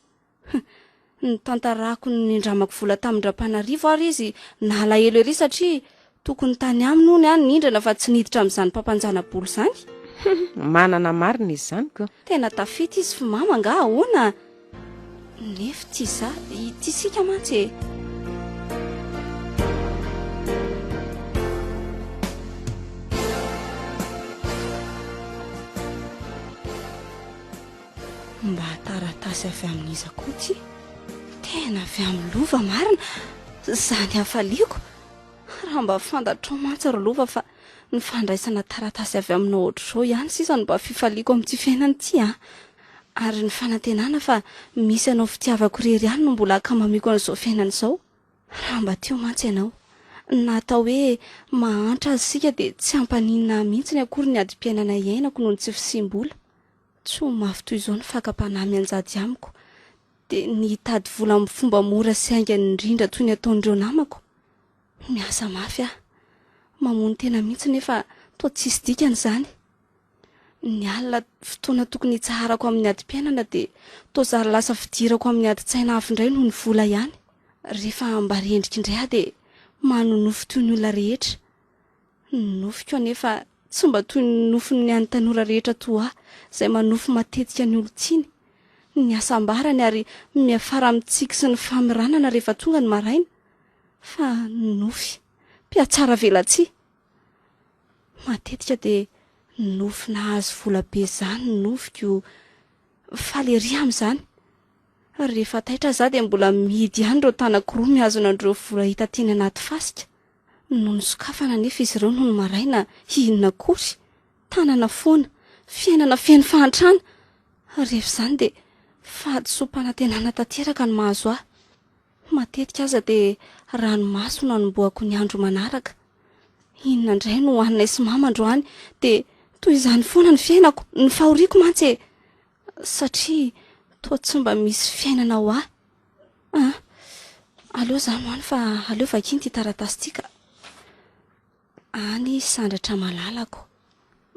Ny tantarako ny indramako vola tamin-dram-panarivo ary izy nalahelo ery satria tokony tany aminy hono ihany nindrana fa tsy niditra amin'izany mpampanjana-bolo izany. Manana marina izy zany koa. Tena tafita izy fa mama nga ahoana. Nefa ty za ity sika mantsy e. Mba taratasy avy amin'iza koa ty. Tena avy amin'ny lova marina. Zany hafaliako. Raha mba fantatrao mantsy ry lova fa ny fandraisana taratasy avy aminao ohatr'izao ihany sisa no mba fifaliako amin'ity fiainana ity a. Ary ny fanantenana fa misy anao fitiavako irery ihany no mbola akamamiko an'izao fiainana izao. Raha mba teo mantsy ianao. Natao hoe mahantra azy sika dia tsy hampaninina mihitsy ny akory ny adi-piainana iainako noho ny tsy fisim-bola. Tsy ho mafy toy izao ny fakam-panahy mianjady amiko. Dia nitady vola amin'ny fomba mora sy aingany indrindra toy ny ataon'ireo namako. Miasa mafy aho. Mamono tena mihitsy nefa toa tsisy dikany izany. Ny alina fotoana tokony hitsaharako amin'ny adi-piainana dia toa zary lasa fidirako amin'ny adi-tsaina hafa indray noho ny vola ihany. Rehefa mba rendrika indray aho dia manonofy toy ny olona rehetra. Nofiko anefa tsy mba toy ny nofin'ny any tanora rehetra toa aho izay manofy matetika ny olon-tsiny. Ny asam-barany ary miafara amin'ny tsiky sy ny famiranana rehefa tonga ny maraina. Fa nofy mpiatsara velatsia. Matetika dia nofy nahazo vola be izany nofiko falery amin'izany. Rehefa taitra za dia mbola mihidy ihany ireo tanakoroa mihazona an'ireo vola hita teny anaty fasika. Noho ny sokafana nefa izy ireo noho ny maraina inona kory. Tanana foana, fiainana feno fahantrana. Rehefa izany dia fahadisom-panantenana tanteraka ny mahazo ahy. Matetika aza dia ranomaso no hanombohako ny andro manaraka. Inona indray no hohaninay sy mama androany dia toy izany foana ny fiainako, ny fahoriako mantsy e. Satria toa tsy mba misy fiainana ho ahy. Aleo izany hoany fa aleo vakiny ty taratasy tika. Any sandratra malalako.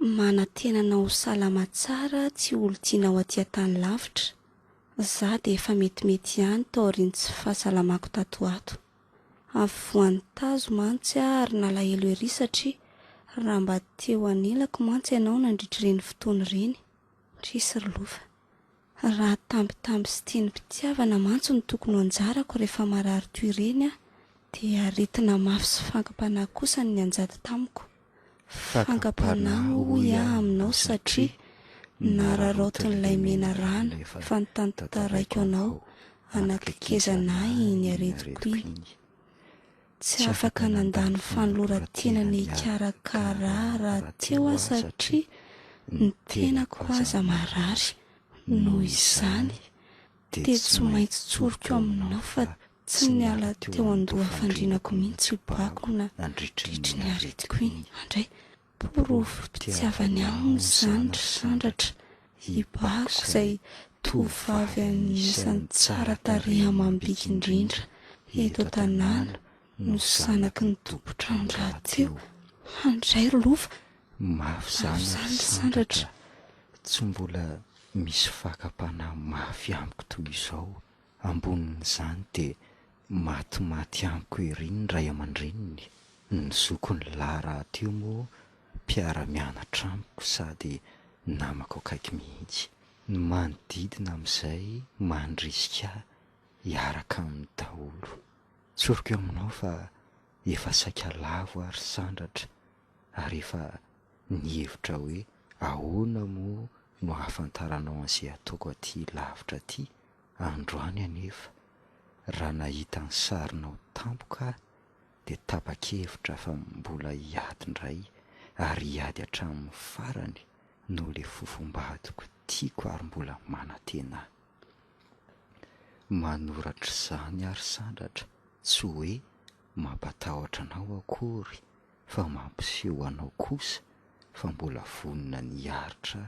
Manantenana ho salama tsara tsy olo-tianao aty an-tany lavitra. Za dia efa metimety ihany taoriany tsy fahasalamako tato ato. Avoan'ny tazo mantsy ary nalahelo ery satria raha mba teo anilako mantsy ianao nandritra ireny fotoana ireny. Trisy ry lova. Raha tambitamby sy tiany mpitiavana mantsy ny tokony anjarako rehefa marary toy ireny aho dia aretina mafy sy fankam-panahy kosa ny anjady tamiko. Fankam-panahy hoy aho aminao satria nararaotin'ilay mena rana fa nitantaraiko anao anakekezanay ny aretiko iny tsy afaka nandany fanolorantena ny ikarakara raha teo aho satria ny tenako aza marary noho izany dia tsy maintsy tsoriko aminao fa tsy niala teo andoha fandrinako mihitsy bako na nandritry ny aretiko iny andray porofompitiavany aminy izany ry sandratra ibako izay tovavy anisan'ny tsara tarehy amam-bika indrindra eto tanàna no sanaky ny tompotrano rahateo handray ry lova mafy zany sandratra tsy mbola misy fakapanahy mafy amiko toy izao ambonin'izany dia matimaty amiko ery ny ray aman-dreniny ny zoko ny lara teo moa mpiara-mianatra amiko sady namako akaiky mihitsy ny manodidina amin'izay mandrisika hiaraka amin'ny daholo tsoriko eo aminao fa efa saika lavo ary sandratra ary efa nihevitra hoe ahoana moa no hafantaranao an'izay ataoko aty lavitra aty androany anefa raha nahita ny sarinao tampoka dia tapa-kevitra fa mbola hiady indray ary hiady hatramin'ny farany no le fofombadiko tiako ary mbola manantena manoratra izany ary sandratra tsy hoe mampatahotra anao akory fa mampiseho anao kosa fa mbola vonona ny aritra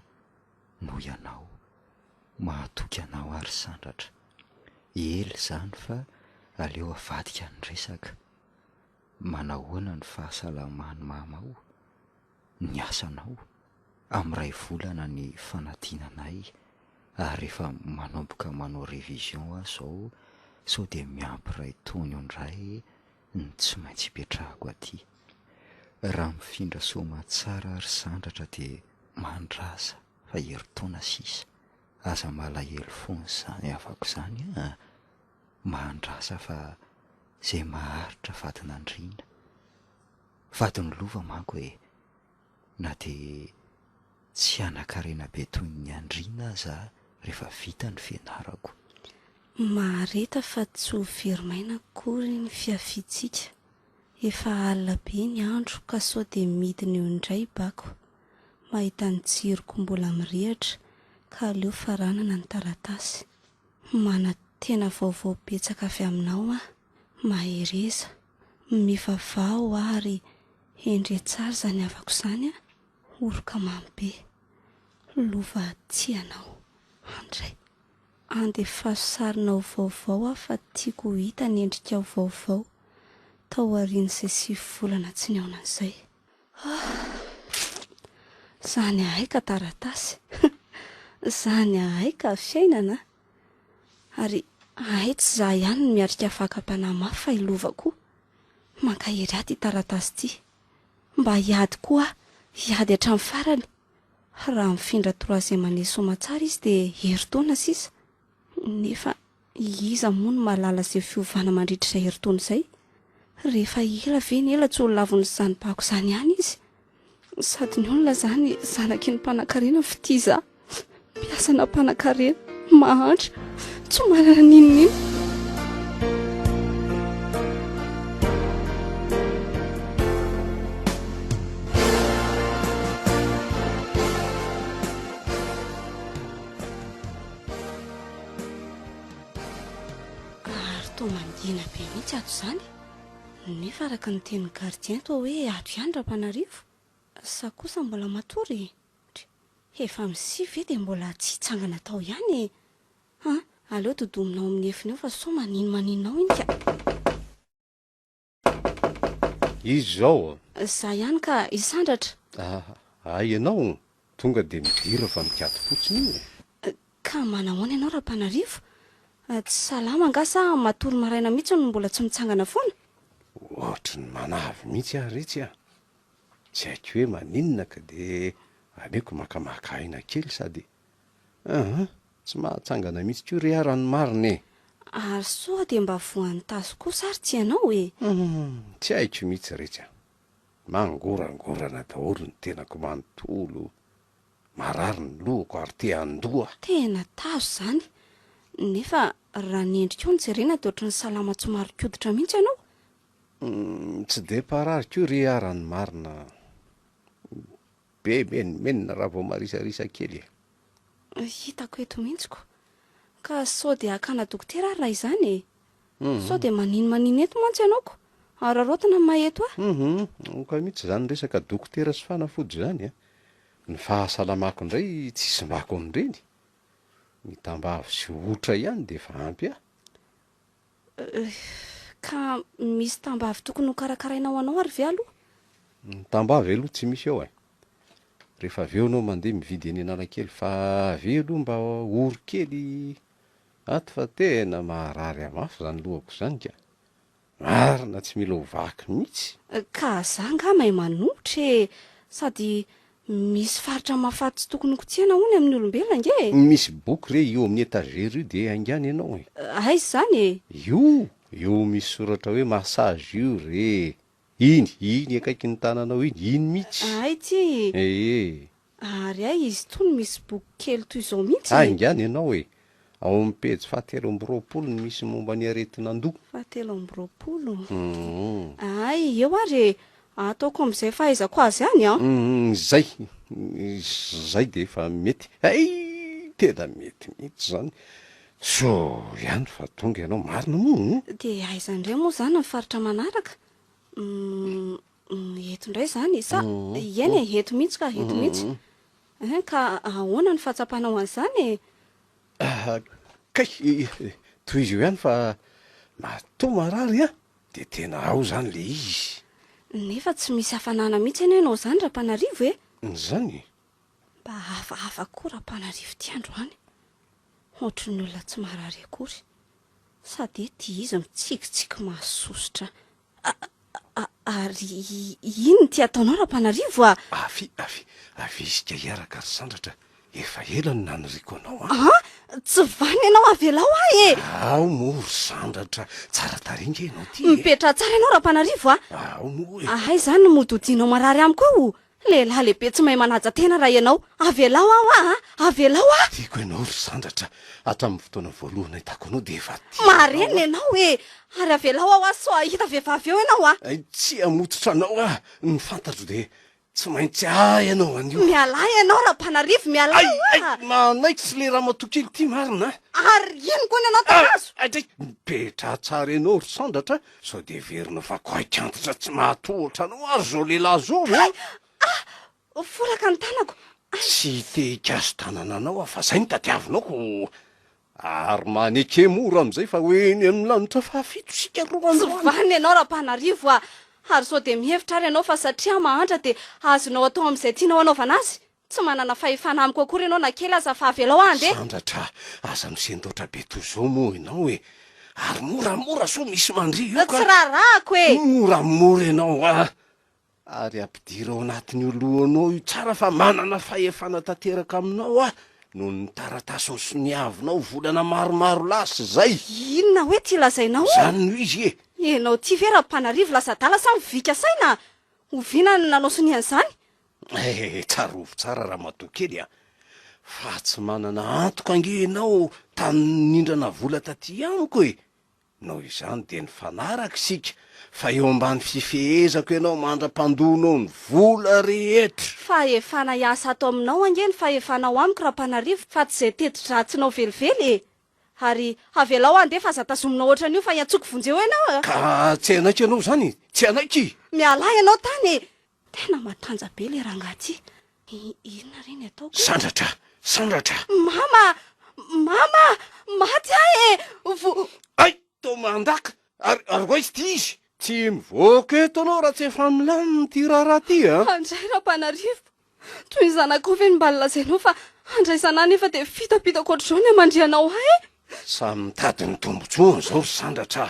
noho ianao mahatoky anao ary sandratra ely izany fa aleo avadika ny resaka manahoana ny fahasalamany mamao ny asanao amin'ray volana ny fanadinanay ary efa manomboka manao revision aho zao sao dia miampy ray taona eo indray ny tsy maintsy hipetrahako aty raha mifindra soma tsara ary sandratra dia mandrasa fa herintaona sisa aza malahelo foana izany avako izany mandrasa fa izay maharitra vadin'andriana vadiny lova manko e na dia tsy anan-karena be toy ny andriana aza rehefa vita ny fianarako mahareta fa tsy ho verimaina akory ny fiafitsika efa alina be ny andro ka sao dia midina eo indray bako mahita ny tsiroko mbola mirehatra ka aleo faranana ny taratasy mana tena vaovao betsaka avy aminao mahereza mivavao ary endre tsara izany avako izany oroka mamy be lova tianao andray andefaso sarinao vaovao fa tiako ho hita ny endrika ao vaovao tao aorian'izay 7 volana tsy ny aonan'izay zany ahaika taratasy zany ahaika fiainana ary ahay tsy za ihany ny miarika fakapanahy mafy fa ilovako mankahery aty taratasy ity mba hiady koa hiady hatramin'ny farany raha mifindra 3e année somatsara izy dia herintaona sisa nefa iza moa no mahalala izay fiovana mandritra izay herintaona izay rehefa ela ve ny ela tsy ho lavony izany bako izany ihany izy sady ny olona izany zanaky ny mpanan-karena fitiza mpiasana mpanan-karena mahantra tsy manana ninonino mandina be mihitsy ato izany nefa araka ny tenin'ny gardien toa hoe ato ihany ra-panarivo sa kosa mbola matory efa misivy dia mbola tsy hitsangana tao ihany aleo dodominao amin'ny efiny eo fa so manino maninonao iny ka izy zao za ihany ka isandratra ianao tonga dia midira fa mikady fotsiny iny ka manahoana ianao ra-panarivo tsy salama angasa matory maraina mihitsy no mbola tsy mitsangana foana ohatry ny manavy mihitsy aho retsy tsy haiko hoe maninona ka dia aleoko makamaka aina kely sady tsy mahatsangana mihitsy ko ry arany mariny ary soa dia mba voan'ny taso kosa ary tsy ianao tsy haiko mihitsy retsy mangorangorana daholo ny tenako manontolo marary ny lohako ary te andoha tena tazo izany nefa raha nyendrika eo ny jerena de ohatry ny salama tsy marik'oditra mihitsy ianao. Tsy de parary ko ry arany marina be menimenina raha vao marisarisa kely Hitako eto mihitsiko. Ka sao de akana dokotera ary raha izany e. Sao de manino eto mantsy ianaoko. Ararotina ny maheto ka mihitsy zany resaka dokotera sy fanafody zany ny fahasalamako indray tsisy mbako amin'ireny mitambavy sy otra ihany de fa ampy Ka misy tambavy tokony ho karakarainao anao ary ve aloha? Tambavy aloha tsy misy eo rehefa avy eo anao mandeha mividy eny Analakely fa avy aloha mba oro kely ato fa tena maharary amafy zany lohako zany ka marina tsy mila hovaky mihitsy. Ka za nga mahay manohitra sady misy faritra mahafaty tsy tokony kotsiana hono amin'ny olombelona nge. Misy boky re eo amin'ny étagère io de angany ianao Aiza zany io misy soratra hoe massage io re iny akaiky ny tananao iny mihitsy Ay ty. Ary ay izy tony misy boky kely toy izao mihitsy. Angany ianao ao amin'ny pejy 720 no misy momba ny aretin'andoha. 720. Ay eo ary ataoko amin'izay fahaizako azy any Zay de efa mety tena mety mihitsy zany so ihany fa tonga ianao marina moa de aiza indray moa zany ny faritra manaraka. Eto indray zany sa eny eto mihitsy ka eto mihitsy. Ka ahoana ny fahatsapanao an'izany kay toy izy io ihany fa matoa marary de tena ao zany le izy nefa tsy misy hafanana mihitsy ianao zany Rapanarivo zany mba hafahafa koa Rapanarivo ty andro any ohatry ny olona tsy marary akory sady ty izy mitsikitsiky mahasosotra ary ino ty ataonao Rapanarivo avisika hiaraka ry sandratra efa ela no naniriko anao tsy vany ianao avelao ao moa ry sandratra tsara taringa ianao ty mipetra tsara ianao Rapanarivo ao moa ay zany no mododinao marary amiko eo lehilahy lehibe tsy mahay manaja tena raha ianao avelao avelao tiako ianao ry sandratra atamin'ny fotoana voalohana hitako anao de efa mareny ianao ary avelao so ahita vehivavy eo ianao tsy amototra anao ny fantatro de tsy maintsy ianao anio mialay ianao Rapanarivo mialay manaiky sy le raha matokely ty marina ary ino koa ny anao tanazo mipetra tsara ianao ry sandratra sao de verina fa koaikantitra tsy mahatohatra anao ary zao lehilahy zao folaka ny tanako tsy tehikazo tanana anao fa zay ny tadiavinao ary maneke mora am'izay fa hoeny amin'ny lanitra fahafito sika tsy vany ianao Rapanarivo ary sao de mihevitra ary ianao fa satria mahantra de azonao atao amin'izay tianao anaovana azy tsy manana fahefana amiko akory ianao na kely aza fa avelao andeha sandratra aza misendoatra be toy zao moa ianao ary moramora so misy mandry io tsy rarahako moramora ianao ary ampidira ao anatin'ny olohanao io tsara fa manana fahefana tanteraka aminao noho ny taratasy sy ny avinao volana maromaro lasy zay inona hoe ty lazainao zany no izy ianao ty ve Rapanarivo lasa dala sa mivika saina oviana ny nanao sonian'izany tsarovy tsara raha matoa kely fa tsy manana antoka ange ianao tanin'indrana vola taty amiko nao izany de ny fanaraka sika fa eo ambany fifehezako ianao mandra-pandonao ny vola rehetra fahefana iasa ato aminao ange ny fahefanao amiko Rapanarivo fa tsy zay teti-dratsinao velively ary avelao andeha fa aza tazominao ohatran'io fa hiantsoko vonjeo ianao ka tsy anaiky ianao zany tsy anaiky mialay ianao tany tena matanja be le rangaty inona reny ataoko sandratra mama maty ay to mandaka ary hoaizy ty izy tsy mivoaka eto anao raha tsy efa milaminy ty raharaha ty andray Rapanarivo toy ny zanako ve ny mba lazainao fa andraisana nefa de fitapitako ohatr'izao ny amandrianao samy mitady ny tombotsoany zao ry sandratra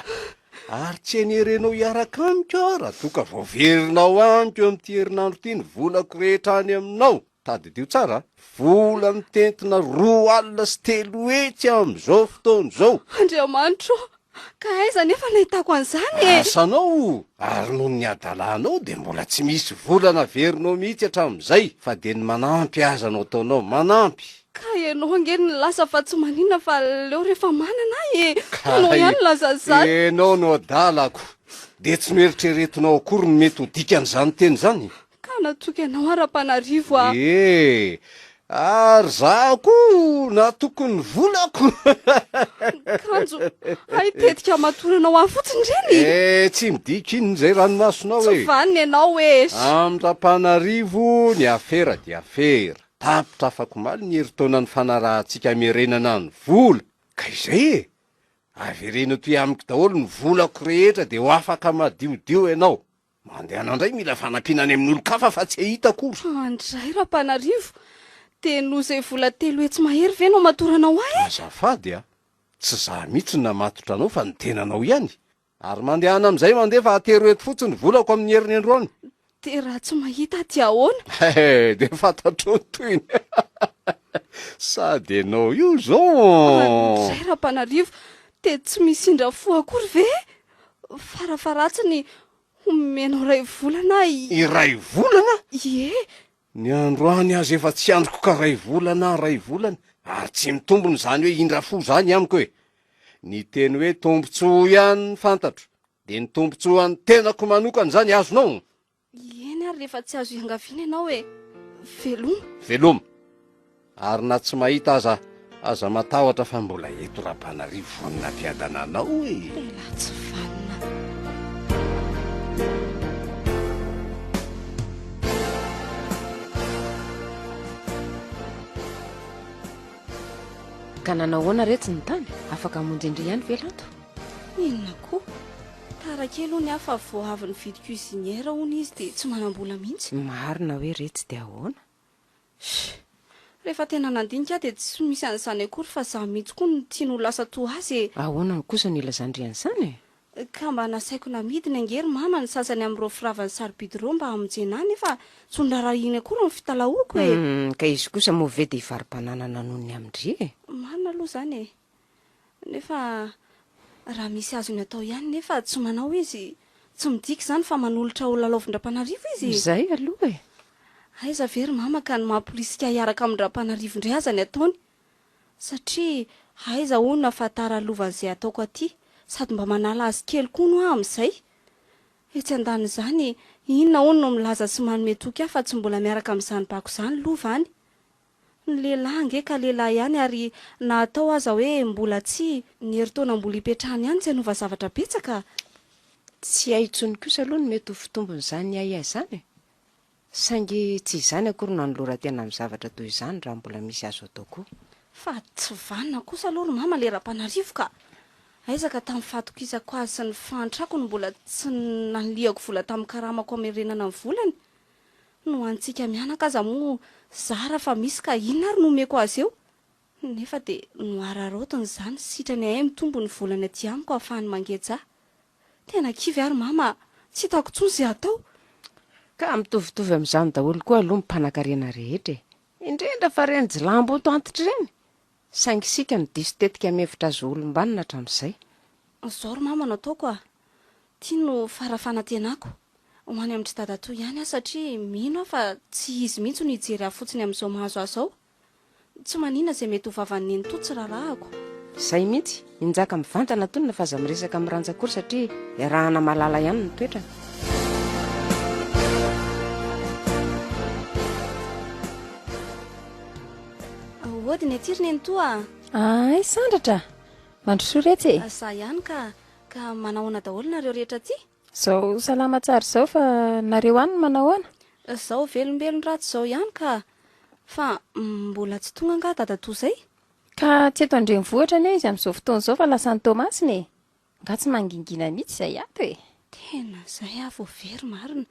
ary tsy enerenao hiaraka amiko raha toka voaverinao amiko eo amin'ty herinandro ty ny volako rehetra any aminao tadidio tsara vola mitentina 2 alina sy 3 hetsy am'izao fotoana zao Andriamanitro ka aiza nefa nahitako an'izany asanao ary noho ny adalanao de mbola tsy misy volana verinao mihitsy hatramin'izay fa de ny manampy azanao ataonao manampy ka ianao ange ny lasa fa tsy manina fa leo rehefa manana anao ihany lazazany enao no adalako de tsy noeritreretinao akory ny mety ho dikan'izany teny zany ka natoky ianao ara-panarivo ary za ko na tokony volako kanjo tetika matoranao ahy fotsiny reny tsy midika iny zay ranomasonao tsy vaniny ianao Am'Antananarivo ny afera dia afera tapitra afako maly ny herintaona ny fanarahantsika merenana ny vola ka izay averena toy amiko daholo ny volako rehetra de ho afaka madiodio ianao mandehana indray mila fanampinany amin'olo-kafa fa tsy hahita kory andray ra-panarivo de no zay vola 3 tsy mahery ve no matoranao ahy azafady tsy za mihitsy namatotra anao fa ny tenanao ihany ary mandehana am'izay mandefa atero eto fotsiny volako amin'ny heriny androany de raha tsy mahita ty ahoana de fantatro toyny sady anao io zao andray ra-panarivo de tsy misindra fo akory ve farafaratsiny homenao ray volana iray volana ny androany azy efa tsy androko ka ray volana ary tsy mitombony zany hoe indra fo zany amiko hoe ny teny hoe tombotsoa ihany ny fantatro de ny tombotsoa any tenako manokany zany azonao eny ary rehefa tsy azo iangaviana ianao hoe veloma ary na tsy mahita aza matahotra fa mbola eto ra-panarivo vonina mpiadana anao la tsy vanina ka nanao hoana retsy ny tany afaka hamonjy indray ihany velato inona koa tarakely ho ny afa vo avy ny vidy cuisinière hony izy de tsy manam-bola mihitsy marina hoe retsy de ahoana rehefa tena nandinika de tsy misy an'izany akory fa za mihitsy koa ny tiano lasa to azy ahoana ny kosa ny ilazandrian'izany ka mba nasaiko namidiny angery mama ny sasany amin'ireo firavany sarobidy reo mba hamonjena nefa tsondraraha iny akory ny fitalahoako ka izy kosa move de hivarim-pananana nohony amindry marina aloha zany nefa raha misy azony atao ihany nefa tsy manao izy tsy midika zany fa manolotra olona laovin-dra-panarivo izy zay aloha aiza very mama ka ny mahampolisika hiaraka amin-dra-panarivo indray azany ataony satria aiza onona fa tara lovan'izay ataoko aty sady mba manala azy kely koa no amin'izay etsy andany zany inona ono no milaza sy manome toky ahy fa tsy mbola miaraka amin'izany bako zany lovany ny lehilahy ange ka lehilahy ihany ary na atao aza hoe mbola tsy ny herintaona mbola hipetrahany ihany tsy hanova zavatra betsaka tsy haitsony kosa aloha ny mety ho fitombony zany ay zany saingy tsy izany akory no anolora tena amin'ny zavatra toy izany raha mbola misy azo atao koa fa tsy vanina kosa aloha ry mama le ra-panarivo ka aizaka tamin'ny fatokisako azy sy ny fantrako no mbola tsy nanliako vola tamin'ny karamako amerenana ny volany no antsika mianaka aza moa zara fa misy ka inona ary nomeko azy eo nefa de noararotiny zany sitrany ahay mitombo ny volany aty amiko ahafahany mangeja tena kivy ary mama tsy hitako tsony zay atao ka mitovitovy amin'izany daholo koa aloha mimpanankarena rehetra indrindra fa reny jilambo oto antitra ireny saingy sika ny diso tetika mevitra azy olom-banina hatramin'izay zao ry mama no ataoko tia no farafanantenako ho any amin'ndry dadatoa ihany aho satria mino aho fa tsy izy mihitsy no hijery ahy fotsiny amin'izao mahazo azy ao tsy manina zay mety ho vavan'ny eny to tsy rarahako zay mihitsy injaka mivantana tonina fa aza miresaka miranjakory satria iarahana malala ihany ny toetrana odiny atiriny eny toa ay sandratra mandrosoa retsy za ihany ka manahoana daholo nareo rehetra aty zao salama tsara zao fa nareo any manahoana zao velombelony ratsy zao ihany ka fa mbola tsy tonga nga dadatoa zay ka tsy eto andreny vohatra anie izy amin'izao fotoana zao fa lasa ny tomasiny nga tsy mangingina mihitsy zay ato tena zay vo very marina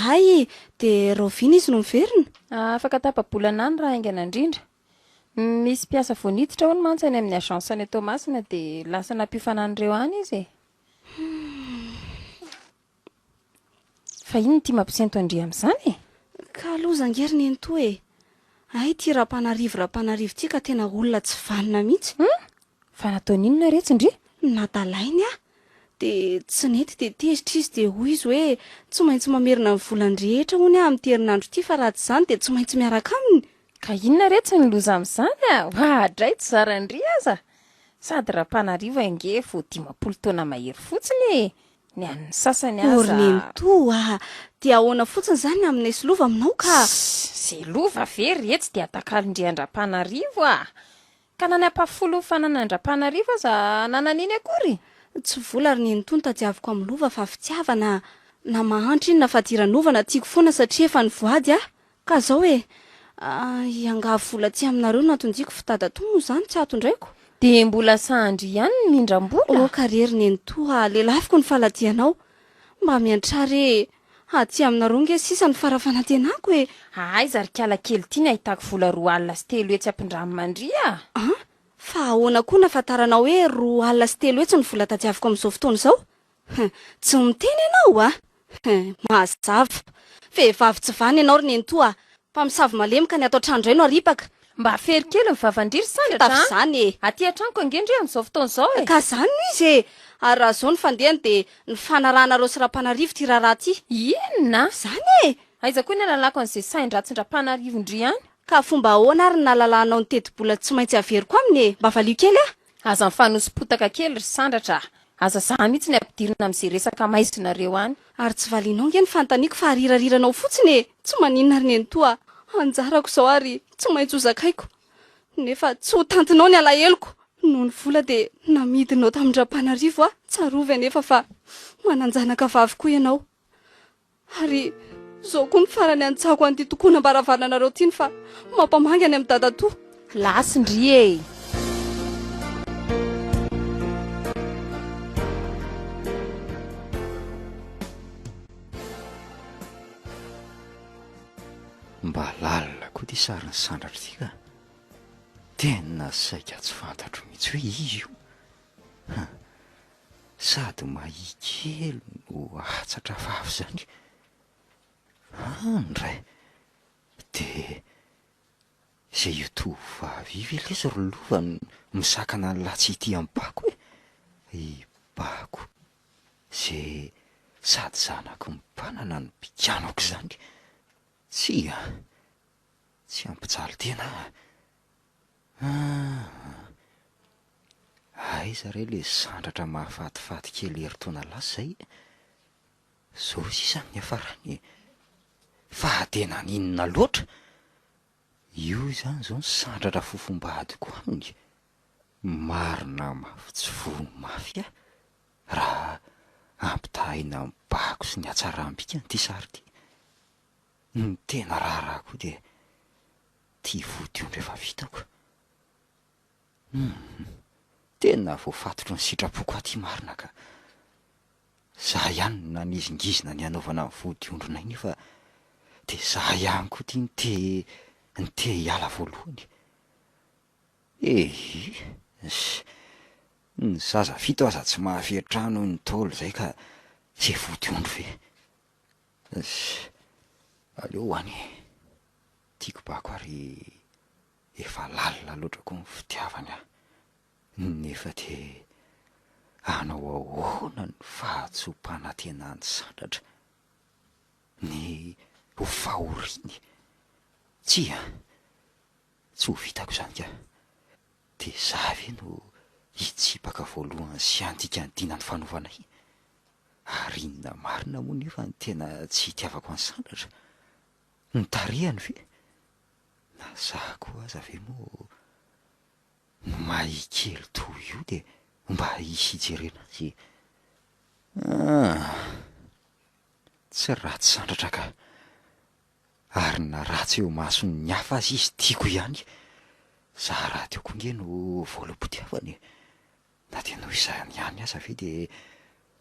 ay de rovina izy no miverina afaka tapabolana any raha aingana indrindra misy mpiasa voaniditra ho ny mantsany amin'ny agence any tomasina de lasa nampiofanan'ireo any izy fa iny tia mampisento andria amin'izany ka aloha zangeriny eny to ay ty raha-panarivo ity ka tena olona tsy vanina mihitsy fa nataon'inona retsy indri nadalainy de tsy nety de tezitra izy de hoy izy hoe tsy maintsy mamerina ny volandrehetra hony amin'ny terinandro ity fa raha tsy izany de tsy maintsy miaraka aminy ka inona re tsy niloza amin'izany a hoadray tsy zarandry aza sady raha-panarivo ange vo 10 taona mahery fotsiny ny an'ny sasany aza Ornentoa dia ahoana fotsiny zany aminay sy lova aminao ka zay lova very etsy dia atakalindriandram-panarivo a ka nanapafolo fananandram-panarivo aza nananiny akory tsy vola ry Nenitoa ny tadiaviko amin'ny lova fa fitiavana na mahantry iny na fadiran'ovana tiako foana satria efa nivoady ka zao iangavo vola ty aminareo natondiko fitadato moa zany tsy atondraiko de mbola sahandry ihany ny mindram-bola ka rery Nenitoa lelafiko ny faladianao mba miantrary aty aminareo nge sisa ny farafanantenako ay zarikala kely ty ny ahitako vola 2 alina sy 3 hetsy ampindranomandry fa ahoana koa nafantaranao hoe 2 alina sy 3 hetsy ny vola tadiaviko amin'izao fotoana izao tsy miteny ianao mazava vehivavy tsy vany ianao ry Nenitoa fa misavy malemika ny atao trano indray no aripaka mba fery kely mivavandriry sandratra zany aty an-tranoko angendry amin'izao fotoana izao ka zany izy ary raha zao ny fandehany de ny fanarahanareo sy raha-panarivo ty raharaha ty inona zany aiza koa ny alalako an'izay sain-dratsin-dra-panarivo ndry ihany ka fomba ahoana ary nalalanao ny teti-bola tsy maintsy averiko aminy mba valio kely aza mifanosim-potaka kely ry sandratra aza za mihitsy ny ampidirina amin'izay resaka maizinareo any ary tsy valinao nge ny fantaniako fa arirariranao fotsiny tsy maninona ry Nenitoa anjarako zao ary tsy maintsy ho zakaiko nefa tsy ho tantinao ny alaheloko noho ny vola de namidinao tamindra-panarivo tsarovy anefa fa mananjanaka vavy koa ianao ary zao koa ny farany antsako an'ity tokoa nambaravananareo tiny fa mampamangy any amin'ny dadatoa lasindry mba lalina koa ty sariny sandratra ty ka tena saika tsy fantatro mihitsy hoe izy io sady mahikely no atsatra vavy zany ndray de zay io tovavy velesy ry lova misakana ny latsy ity am-bako ibako zay sady zanako mimpanana ny mpikanako zany tsy ampijaly tena aiza re le sandratra mahafatifaty kely heritaona lasa zay zao sisa ny afarany fa tena ninona loatra io zany zao ny sandratra fofombadiko aminy marina mafy tsy vono mafy raha ampitahina mibako sy ny atsarambika nyity sary ty ny tena raharaha koa de tia vody io ndrefa vitako tena voafatotro ny sitrapoko aty marina ka za ihany nanizingizina ny anaovana ny vody ondrona iny fa de za ihany koa ty ny te hiala voalohany ny zaza fito aza tsy mahafertrano ny taolo zay ka zay vody ondro ve aleo hoany tiako bako ary efa lalina loatra koa ny fitiavany nefa de anao ahoana ny fahatsopana tena ny sandratra ny ho fahoriny tsy ho vitako zany ka de za ve no hitsipaka voalohany sy antika ny dina ny fanovanay ary inona marina moa nefa ny tena tsy hitiavako any sandratra ny tarehany ve na za koa aza ve moa no mahikely toy io de mba hisy hijerena azy tsy ratsy sandratra ka ary na ratsy eo masony ny hafa azy izy tiako ihany za raha teo koa nge no voalam-potiavany na tena ho izany ihany aza ve de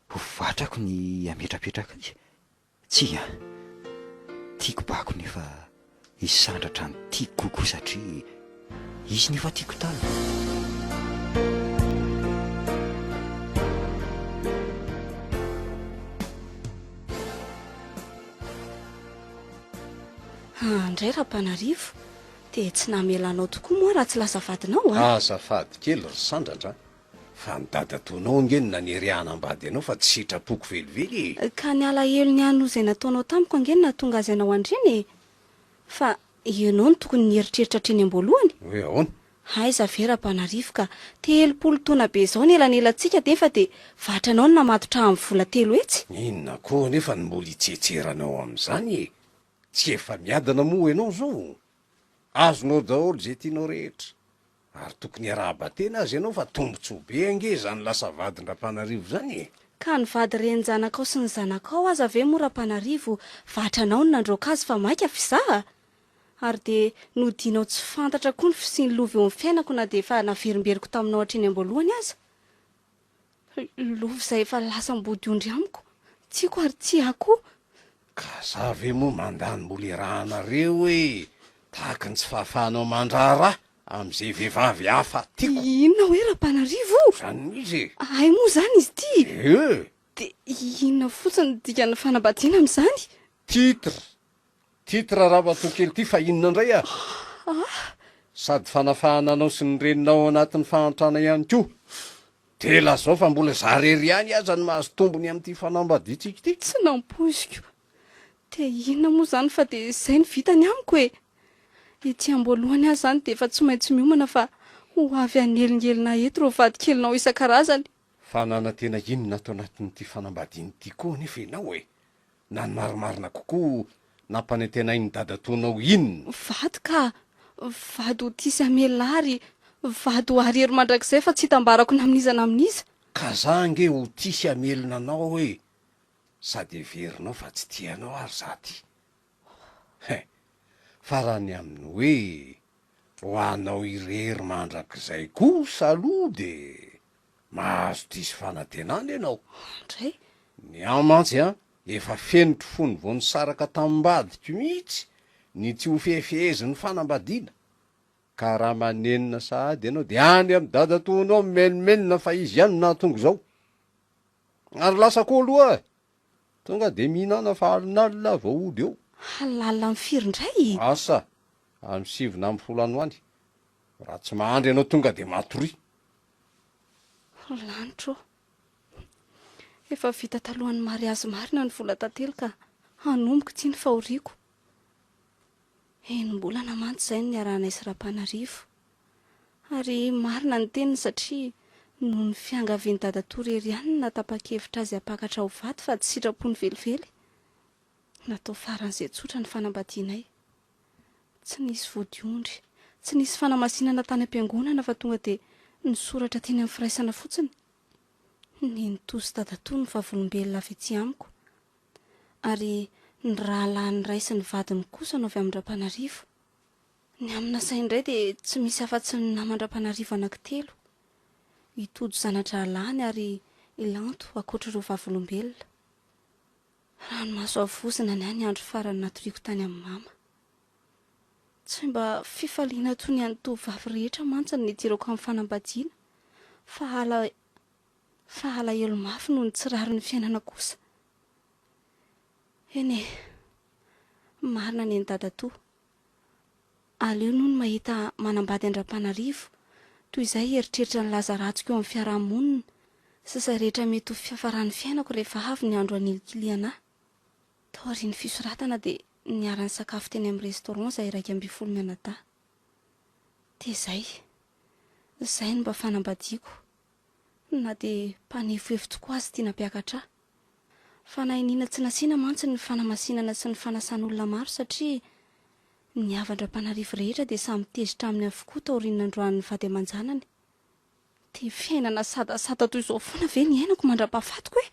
ho vatrako ny ametrapetraka azy tsy tiako bako nefa isandratra ny tiako kokoa satria izy nefa tiako talo ndray raha-panarivo de tsy namelanao tokoa moa raha tsy lasa vadinao azafady kely ry sandratra fa ny dadatonao nge ny nanerihana ambady anao fa tsy sitrapoko velively ka ny alahelo ny ano zay nataonao tamiko ange natonga azy anao andreny fa ianao no tokony nieritreritra treny am-boalohany hoe ahoana aiza vera-panarivo ka 30 taona be zao ny elanelantsika de efa de vatranao no namatotra amin'ny vola 3 etsy inona koa nefa ny mbola hitsetseranao amin'izany e tsy efa miadana moa ianao zao azonao daholo zay tianao rehetra ary tokony araha-batena azy ianao fa tombotsoa be ange zany lasa vadin-dra-panarivo zany e ka ny vady reny zanakao sy ny zanakao aza ve mora-panarivo vatranao no nandroaka azy fa maika fizaha ary de nodinao tsy fantatra koa ny fisiany lova eo amin'ny fiainako na de efa naverimberiko taminao hatreny am-boalohany aza lova izay efa lasa mbody ondry amiko tiako ary tsy akoho ka za ve moa mandany mbola irahanareo hoe tahaka ny tsy fahafahanao mandraraha am'izay vehivavy hafa tiako inona hoe ra-panarivo zany mihitsy e ay moa zany izy ty de inona fotsiny dikana fanambadiana am'izany titra raha batokely ty fa inona indray a sady fanafahana anao sy ny reninao anatin'ny fahantrana ihany koa de la zao fa mbola zarery ihany aza ny mahazo tombony amin'ity fanambadiantsika ty tsy nampoiziko de inona moa zany fa de izay ny vitany amiko e ety am-boalohany azy zany de efa tsy maintsy miomana fa ho avy anelingelyna eto reo vadikelinao isan-karazany fa nanantena inona atao anatin'ity fanambadiany ity koa nefa ianao e na ny marimarina kokoa nampanentenainy dadatonao inona vady ka vady ho tisy amelary vady ho ariero mandrakizay fa tsy hitambarako namin'izana amin'iza ka za nge ho tisy amelina anao hoe sady everinao fa tsy tianao ary zaty fa raha ny aminy hoe ho anao irery mandrakizay kosa aloha de mahazo tisy fanantenana ianao ndray ny amantsy a efa fenitro fony vao ny saraka tambadiko mihitsy ny tsy ho fehefeheziny fanambadiana ka raha manenina sahady ianao de any amy dadatonao menomenona fa izy ihany nahatonga zao ary lasa koa aloha tonga de mihinana fa alinalina vaody eo halala amin'ny firy indray asa amy 7 any raha tsy mahandry ianao tonga de matory lanitro efa vita talohan'ny mariazy marina ny vola tantely ka hanomboka tsy ny fahoriako mbola namantsy izay ny arahanay sy ra-panarivo ary marina ny teniny satria noho ny fiangaviany dadatory ery ihany natapa-kevitra azy apakatra ho vaty fa tsy sitrapony velively natao faran'izay tsotra ny fanambadianay tsy nisy vodiondry tsy nisy fanamasinana tany am-piangonana fa tonga de nisoratra teny amin'ny firaisana fotsiny ny nitozy dadatoa ny vavolombelona avy etsy amiko ary ny rahalahy ny ray sy ny vadiny kosa no avy amin-dra-panarivo ny amina saindray de tsy misy afa-tsy ny namandra-panarivo anankitelo hitojo zanadrahalany ary ilanto akoatra ireo vavolombelona raha ny maso avozina ny any andro farany natoriako tany amin'ny mama tsy mba fifaliana toy ny anytovavy rehetra mantsany ny tirako amin'ny fanambadiana fa alahelo mafy noho ny tsirary ny fiainana kosa eny marina ny dadato aleo noho ny mahita manambady andra-panarivo toy izay eritreritra ny lazaratsika eo amin'ny fiarahamonina sisa rehetra mety ho fiafaran'ny fiainako rehefa avy ny andro anilikiliana taoriany fisoratana de niara-ny sakafo teny amin'ny restaurant izay 2 mianadahy de zay no mba fanambadiako na de mpanefoefo tokoa azy tia nampiakatra fa nainina tsy nasiana mantsy ny fanamasinana sy ny fanasan'olona maro satria ny havandra-panarivo rehetra de samy tezitra aminy avokoa taoriana androan'ny vady aman-janany de fiainana sadasada toy izao foana ve ny ainako mandra-pahafatiko e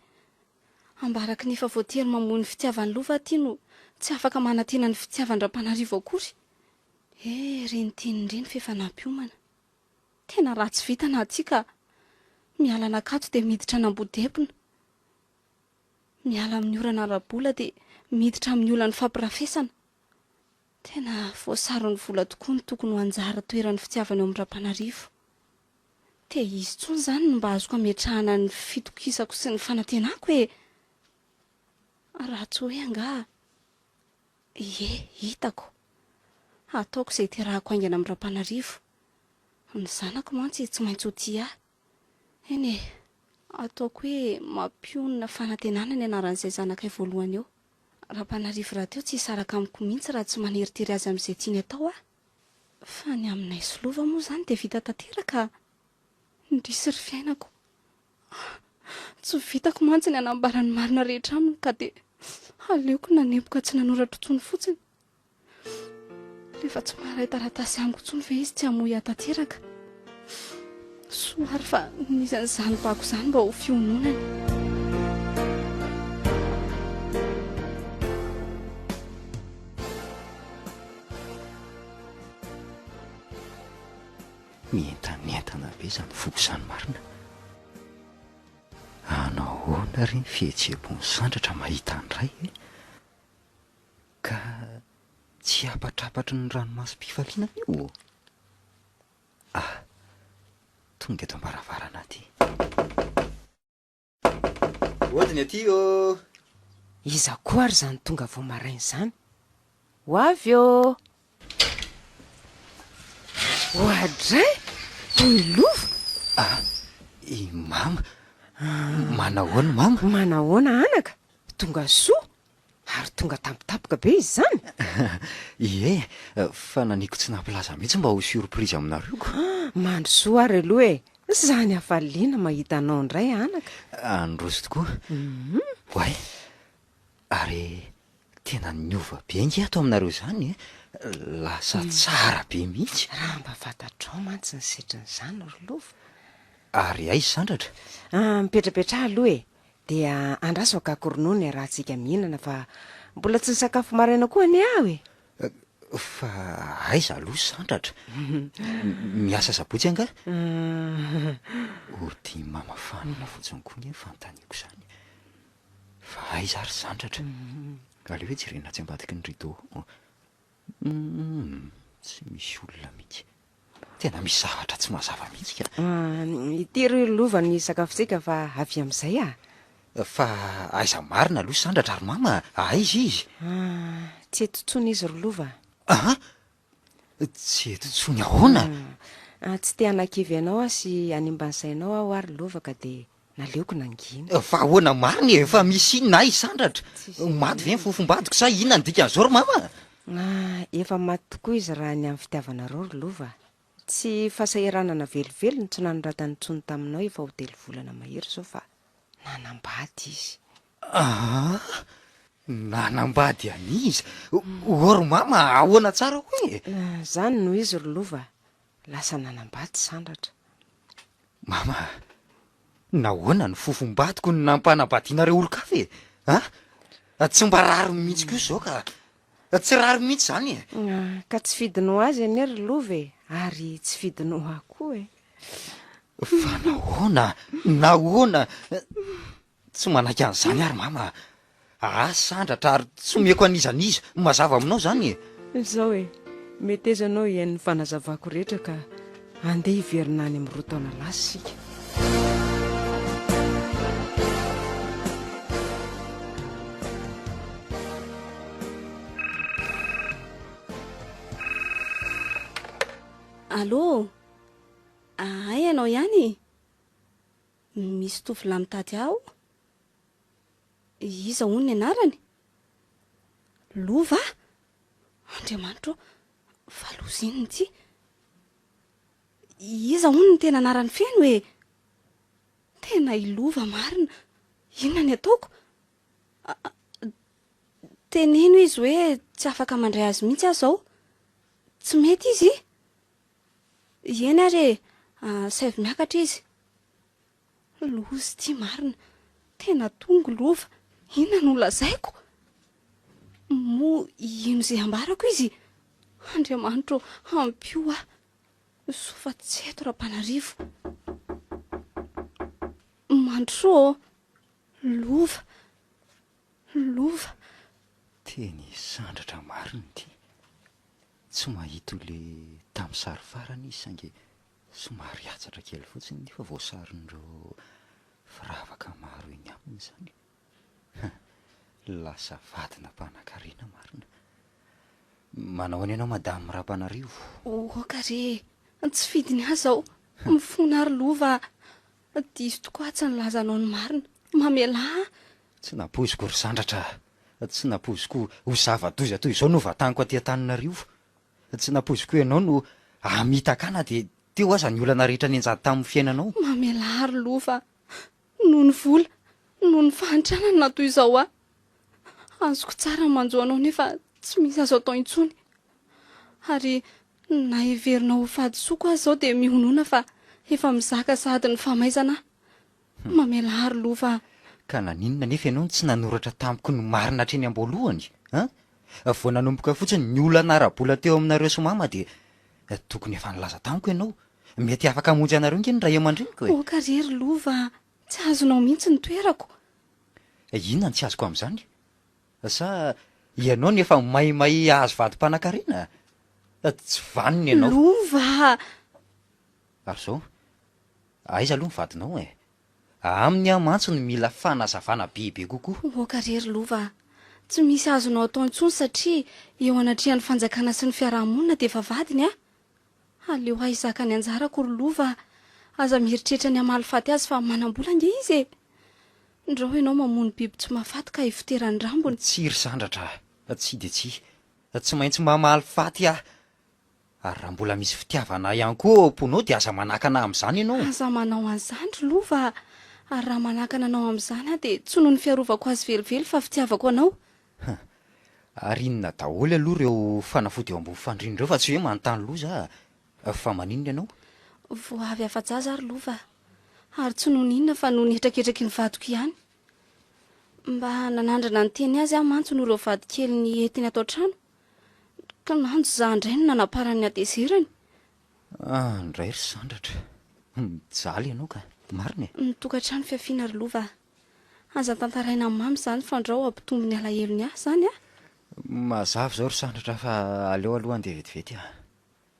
ambaraky nefa voatery mamoy ny fitiavan'ny lova ty no tsy afaka manantena ny fitiavandra-panarivo akory reny teny reny fefa nampiomana tena ratsy vita na atsika miala nakato de miditra nambodebona miala amin'ny orana rabola de miditra amin'ny olany fampirafesana tena voasarony vola tokoa ny tokony ho anjara toeran'ny fitiavana eo amin'ny-dra-panarivo de izy tsony zany no mba azoko ametrahana ny fitokisako sy ny fanantenako raha tsy hoe anga hitako ataoko izay terahako aingana amin'ny-dra-panarivo ny zanako mantsy tsy maintsy ho tia eny ataoko hoe mampionina fanantenana ny anaran'izay zanakay voalohany eo raha-panarivo raha teo tsy hisaraka amiko mihitsy raha tsy manerithery azy amin'izay tiany atao fa ny aminay Solova moa izany dia vita tanteraka ndrisy ry fiainako. Tsy vitako mantsy ny anambarany marina rehetra aminy ka dia aleoko nanempoka tsy nanoratra intsony fotsiny. Rehefa tsy maharay taratasy amiko intsony ve izy tsy hamoy tanteraka. Soary fa nisany zanobako izany mba ho fiononany. Mientanentana be izany foko izany marina. Anahoana ry ny fihetseham-pony sandratra mahita andray ka tsy apatrapatry ny ranomasim-pifaliana io. Tonga eto ambaravarana aty. Odiny aty o. Iza koa ary zany tonga vao maraina izany. Ho avy eo. Hoadray hoy lova. I mama. Manahoana mama? Manahoana anaka? Tonga soa ary tonga tampotampoka be izy zany. Ie, fa naniko tsy nampilaza mihitsy mba ho surprise aminareo ko. Mandro soa ary aloha zany hafaliana mahita anao indray anaka. Androzy tokoa. Way, ary tena niova be nge ato aminareo izany lasa tsara be mihitsy. Raha mba fantatrao mantsy ny setrin'izany ry lova. Ary aiza sandratra? Mipetrapetraha aloha dia andraso akakoronony raha tsika mihinana fa mbola tsy nisakafo maraina koa any aho Fa aiza aloha sandratra? Miasa sabotsy anga? Ody mamafanina fotsiny koa ny fanontaniako izany. Fa aiza ary sandratra? Aleo hoe jerena tsy ambadiky ny rideau. Tsy misy olona mihitsy. Tena misy zavatra tsy mazava mihitsy ka. Ity ry lova ny sakafontsika fa avy amin'izay Fa aiza marina aloha sandratra ary mama, aiza izy? Tsy eto intsony izy ry lova. Tsy eto intsony ahoana? Tsy te hanan-kevy ianao sy animban'sainao aho ary lova ka dia naleoko nangina. Fa ahoana marina efa misy inona izy sandratra? Maty ve ny fofombadiko sa inona ny dikan'izao ry mama? Efa maty tokoa izy raha ny amin'ny fitiavanareo ry lova. Tsy fahasahiranana velovelony tsy nanoratany intsony taminao efa ho 3 volana mahery zao fa nanambady izy. Nanambady an'izy? Ry mama, ahoana tsara hoe? Zany no izy ry lova, lasa nanambady sandratra. Mama, nahoana ny fofombadiko ny nampanambadianareo olon-kafe? Tsy mba rary mihitsy koa izao ka tsy rary mihitsy izany Ka tsy fidinao azy anie ry lova ary tsy fidinao aho koa Fa nahoana tsy manaiky an'izany ary mama. Sandratra ary tsy omeko an'izaniza mazava aminao izany Izao mety ezanao iain'ny fanazavako rehetra ka andeha hiverina any amin'ny roa taona lasa sika. Allô? Ay ianao ihany? Misy tovolahy mitady aho? Iza hono ny anarany? Lova? Andriamanitro, fa loza inona ity? Iza hono ny tena anarany feno Tena ilova marina. Inona ny ataoko? Teneno izy hoe tsy afaka mandray azy mihitsy aho zao. Tsy mety izy? Eny ary saivo miakatra izy. Loza ity marina. Tena tongo lova. Inona no lazaiko? Mo ino izay ambarako izy? Andriamanitro, ampio so fa tsy eto raha-panarivo. Mandro lova. Teny sandratra marina ity. Tsy mahita le tamin'ny sary farany izy sange somary atsatra kely fotsiny nefa voasarin'ireo firavaka maro eny aminy izany. Lasa vadina mpanankarena marina. Manao any ianao madamo Rapanarivo? Kare, tsy fidiny ahy zao. Mifona ary lova. Diso tokoa tsy nilaza anao ny marina. Mamela. Tsy napoiziko ry sandratra. tsy napoziko ho zava-doza toy izao no vataniko aty Antananarivo. Tsy napoziko ianao no amitakana de teo aza ny olana rehetra nenjady tamin'ny fiainanao. Mamelary lova noho ny vola noho ny fahantrana na toy izao azoko tsara manjoanao nefa tsy misy azo atao intsony ary na heverina ho fadisoko azy zao de mihonona fa efa mizaka sady ny famaizana mamelary lova. Ka naninona nefa ianao tsy nanoratra tamiko ny marina hatreny am-boalohany vao nanomboka fotsiny ny olana ara-bola teo aminareo somama de tokony efa nilaza tamiko ianao mety afaka hamonjy anareo nge ny ray aman-dreniko o karery lova tsy azonao mihitsy ny toerako. Inona ny tsy azoko amin'izany sa ianao nefa maimay azo vadim-panan-karena tsy vaniny ianao Lova ary zao aiza aloha ny vadinao amin'ny amantso ny mila fanazavana bebe kokoa. o karery lova tsy misy azonao atao intsony satria eo anatrihan'ny fanjakana sy ny fiarahamonina de vavadiny aleo ahy izaka ny anjarako ry lova aza mieritreritra ny amalifaty azy fa manam-bola nge izy ndrao ianao mamony biby tsy mahafaty ka hiviteran'ny rambony. Tsy ry sandratra tsy de tsy maintsy mamaly faty ary raha mbola misy fitiavana ihany koa amponao de aza manakana amin'izany ianao. Aza manao an'izany ry lova ary raha manakana anao amin'izany de tsy noho ny fiarovako azy velively fa fitiavako anao. Ary inona daholo aloha reo fanafody eo ambony fandriny reo fa tsy hoe manontany loza fa maninona ianao? Vo avy afa-jaza ry lova ary tsy noho ninona fa noho ny etraketraky ny vadiko ihany mba nanandrana ny teny azy mantso no reo vady kely ny entiny atao trano ka nanjo za indray no nanaparany adezerany. Ndray ry sandratra mijaly ianao ka marina Tokantrano fiafiana ry lova aza tantaraina amin'ny mamy zany fandrao ampitombo ny alahelo ny ahy zany mazava zao ry sandratra fa aleo aloha andeha vetivety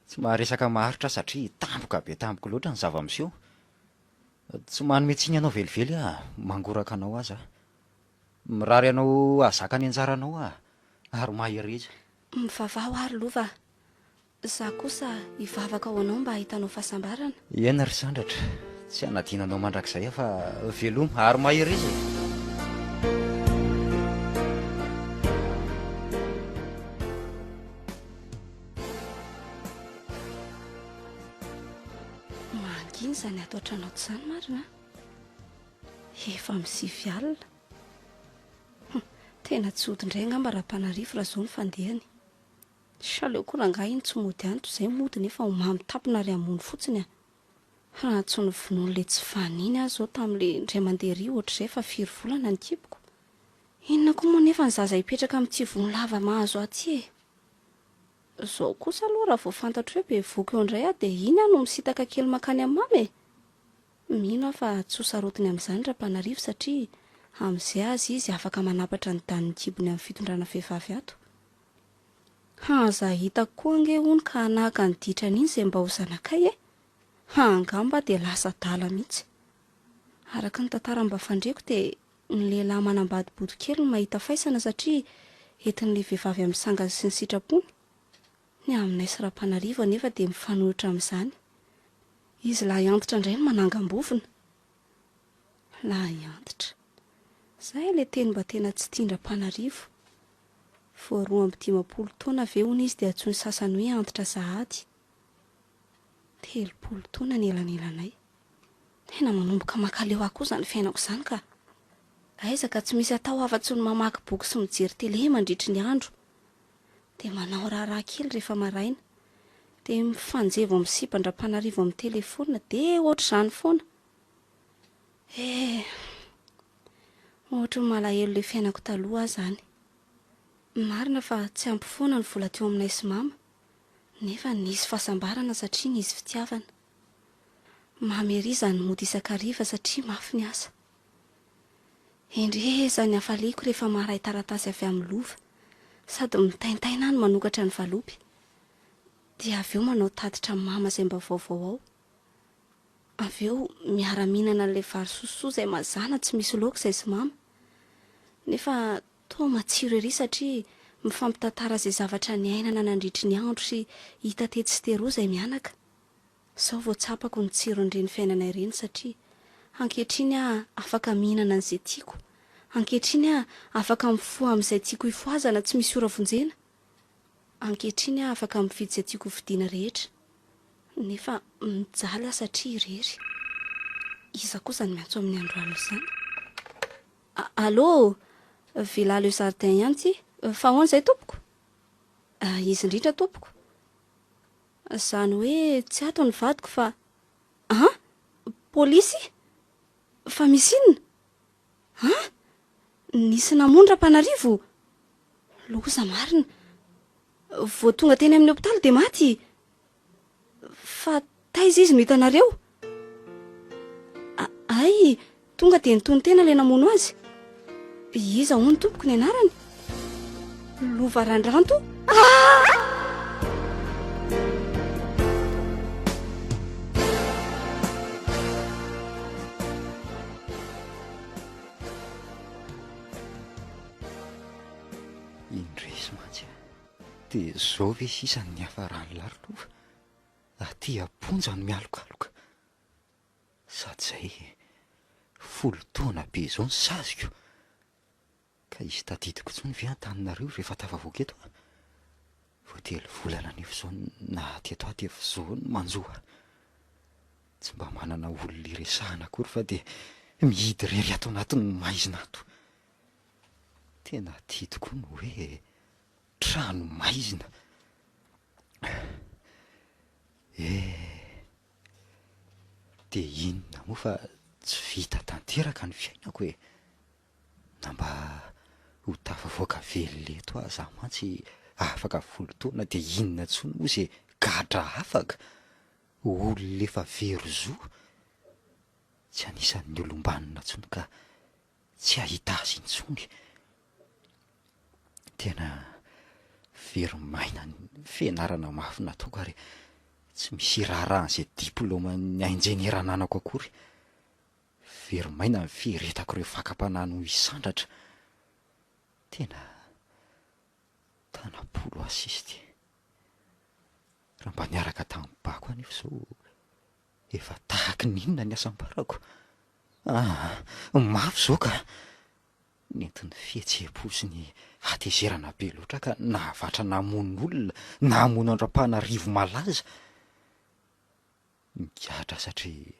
tsy maharesaka maharitra satria tampoka be tampoka loatra ny zava-miseho tsy manome tsiny anao velively mangoraka anao aza mirary anao azaka ny anjaranao ary mahereza mivavao ary lova za kosa hivavaka ao anao mba ahitanao fahasambarana. Ena ry sandratra tsy hanadinanao mandrakizay fa veloma ary mahereza manginy zany atao tranao tsy zany marina efa misivy alina tena tsy odindray ngamba raha-panarivo raha zao ny fandehany saleo koa rangahy iny tsy mody antro izay mody nefa ho mamitapona ry amony fotsiny raha tsy ny vonoan'le tsy vaniny azy zao tamin'le ndray mandeha ohatr'izay fa 5 volana ny kipoko inona koa moa nefa ny zaza hipetraka amin'ny tsivony lava mahazo aty zao kosa aloha raha vao fantatro hoe be voky eo indray de iny no misitaka kely makany amin'ny mamy mino fa tsy hosarotiny amin'izany raha-panarivo satria amin'izay azy izy afaka manapatra ny daniny kibony amin'ny fitondrana vehivavy ato. Haza hitako koa ange hony ka hanahaka ny ditrany iny izay mba ho zanakay angamba de lasa dala mihitsy araka ny tantara mba fandreko de ny lehilahy manambady body kely no mahita faisana satria entin'le vehivavy amin'ny sangany sy ny sitrapony ny aminay sy raha-panarivo anefa de mifanohitra amin'izany izy lahy antitra indray no manangam-bovona lahy antitra zay le teny mba tena tsy tiandra-panarivo 12 taona ve hono izy de atsony sasany hoe antitra zahady 30 taona ny elanelanay tena manomboka makaleo aho koa zany fiainako izany ka aizaka tsy misy atao afa-tsy ny mamaky boky sy mijery tele mandritry ny andro de manao raharaha kely rehefa maraina de mifanjevo amin'ny sipandra-panarivo amin'ny telefona de ohatr'izany foana ohatra ny malahelo le fiainako taloha zany marina fa tsy ampy foana ny vola teo aminay sy mama nefa nisy fahasambarana satria nisy fitiavana mamerizany mody isan-kariva satria mafy ny asa endreza ny hafaliako rehefa maharay taratasy avy amin'ny lova sady mitaintaina ny manokatra ny valopy dia avy eo manao tatitra amin'ny mama izay mba vaovao ao avy eo miara-minana n'ilay vary sosoa izay mazana tsy misy laoka izay sy mama nefa toa matsiro ery satria mifampitantara izay zavatra ny ainana nandritry ny andro sy hita tetsy sy teroa izay mianaka sao vao tsapako ny tsiro n'ireny fiainana ireny satria ankehitriny afaka mihinana an'izay tiako Ankehitriny afaka mifoha amin'izay tiako hifoazana tsy misy ora vonjena. Ankehitriny afaka mifidy izay tiako hovidiana rehetra. Nefa mijaly satria irery. Iza kosa ny miantso amin'ny andro alina izany? Allô, Villalo Jardin ihany ty. Fa ahoana izay tompoko? Izy indrindra tompoko. Izany hoe tsy ato ny vadiko fa polisy? Fa misy inona? Nisy namondra Panarivo? Loza marina. Vao tonga teny amin'ny hopitaly dia maty. Fa taiza izy no hitanareo? Ay, tonga dia nitony tena ilay namono azy. Iza hono tompoko ny anarany? Lova Randranto? Indresy mantsy dia zao ve sisany ny hafarany larolova aty aponja no mialokaloka sady zay folo taona be zao ny saziko ka izy tadidiko tsony ve an-taninareo rehefa tafavoaka eto vao telo volana nefa zao na teto aty efa zao ny manjoa tsy mba manana olona iresahana akory fa dia mihidy rery ato anatin'ny maizina ato. Tena tidiko no hoe trano maizina. Dia inona moa fa tsy vita tanteraka ny fiainako hoe na mba ho tafavoaka velona eto za mantsy afaka folo taona dia inona tsony moa izay gadra afaka olona efa very zo tsy anisan'ny olombanina tsony ka tsy ahita azy intsony. Tena veromaina ny fianarana mafy nataoko ary tsy misy raharan'izay diplôma ny injeniera nanako akory. Veromaina ny fieretako ireo fakam-panano isandratra. Tena tanapolo asisty. Raha mba niaraka tamin'ny bako anefa izao efa tahaka ninona ny asam-barako. Mafy izao ka nentin'ny fihetseham-po sy ny hatezerana be loatra ka nahavatra namono olona namono andram-panarivo malaza. Migatra satria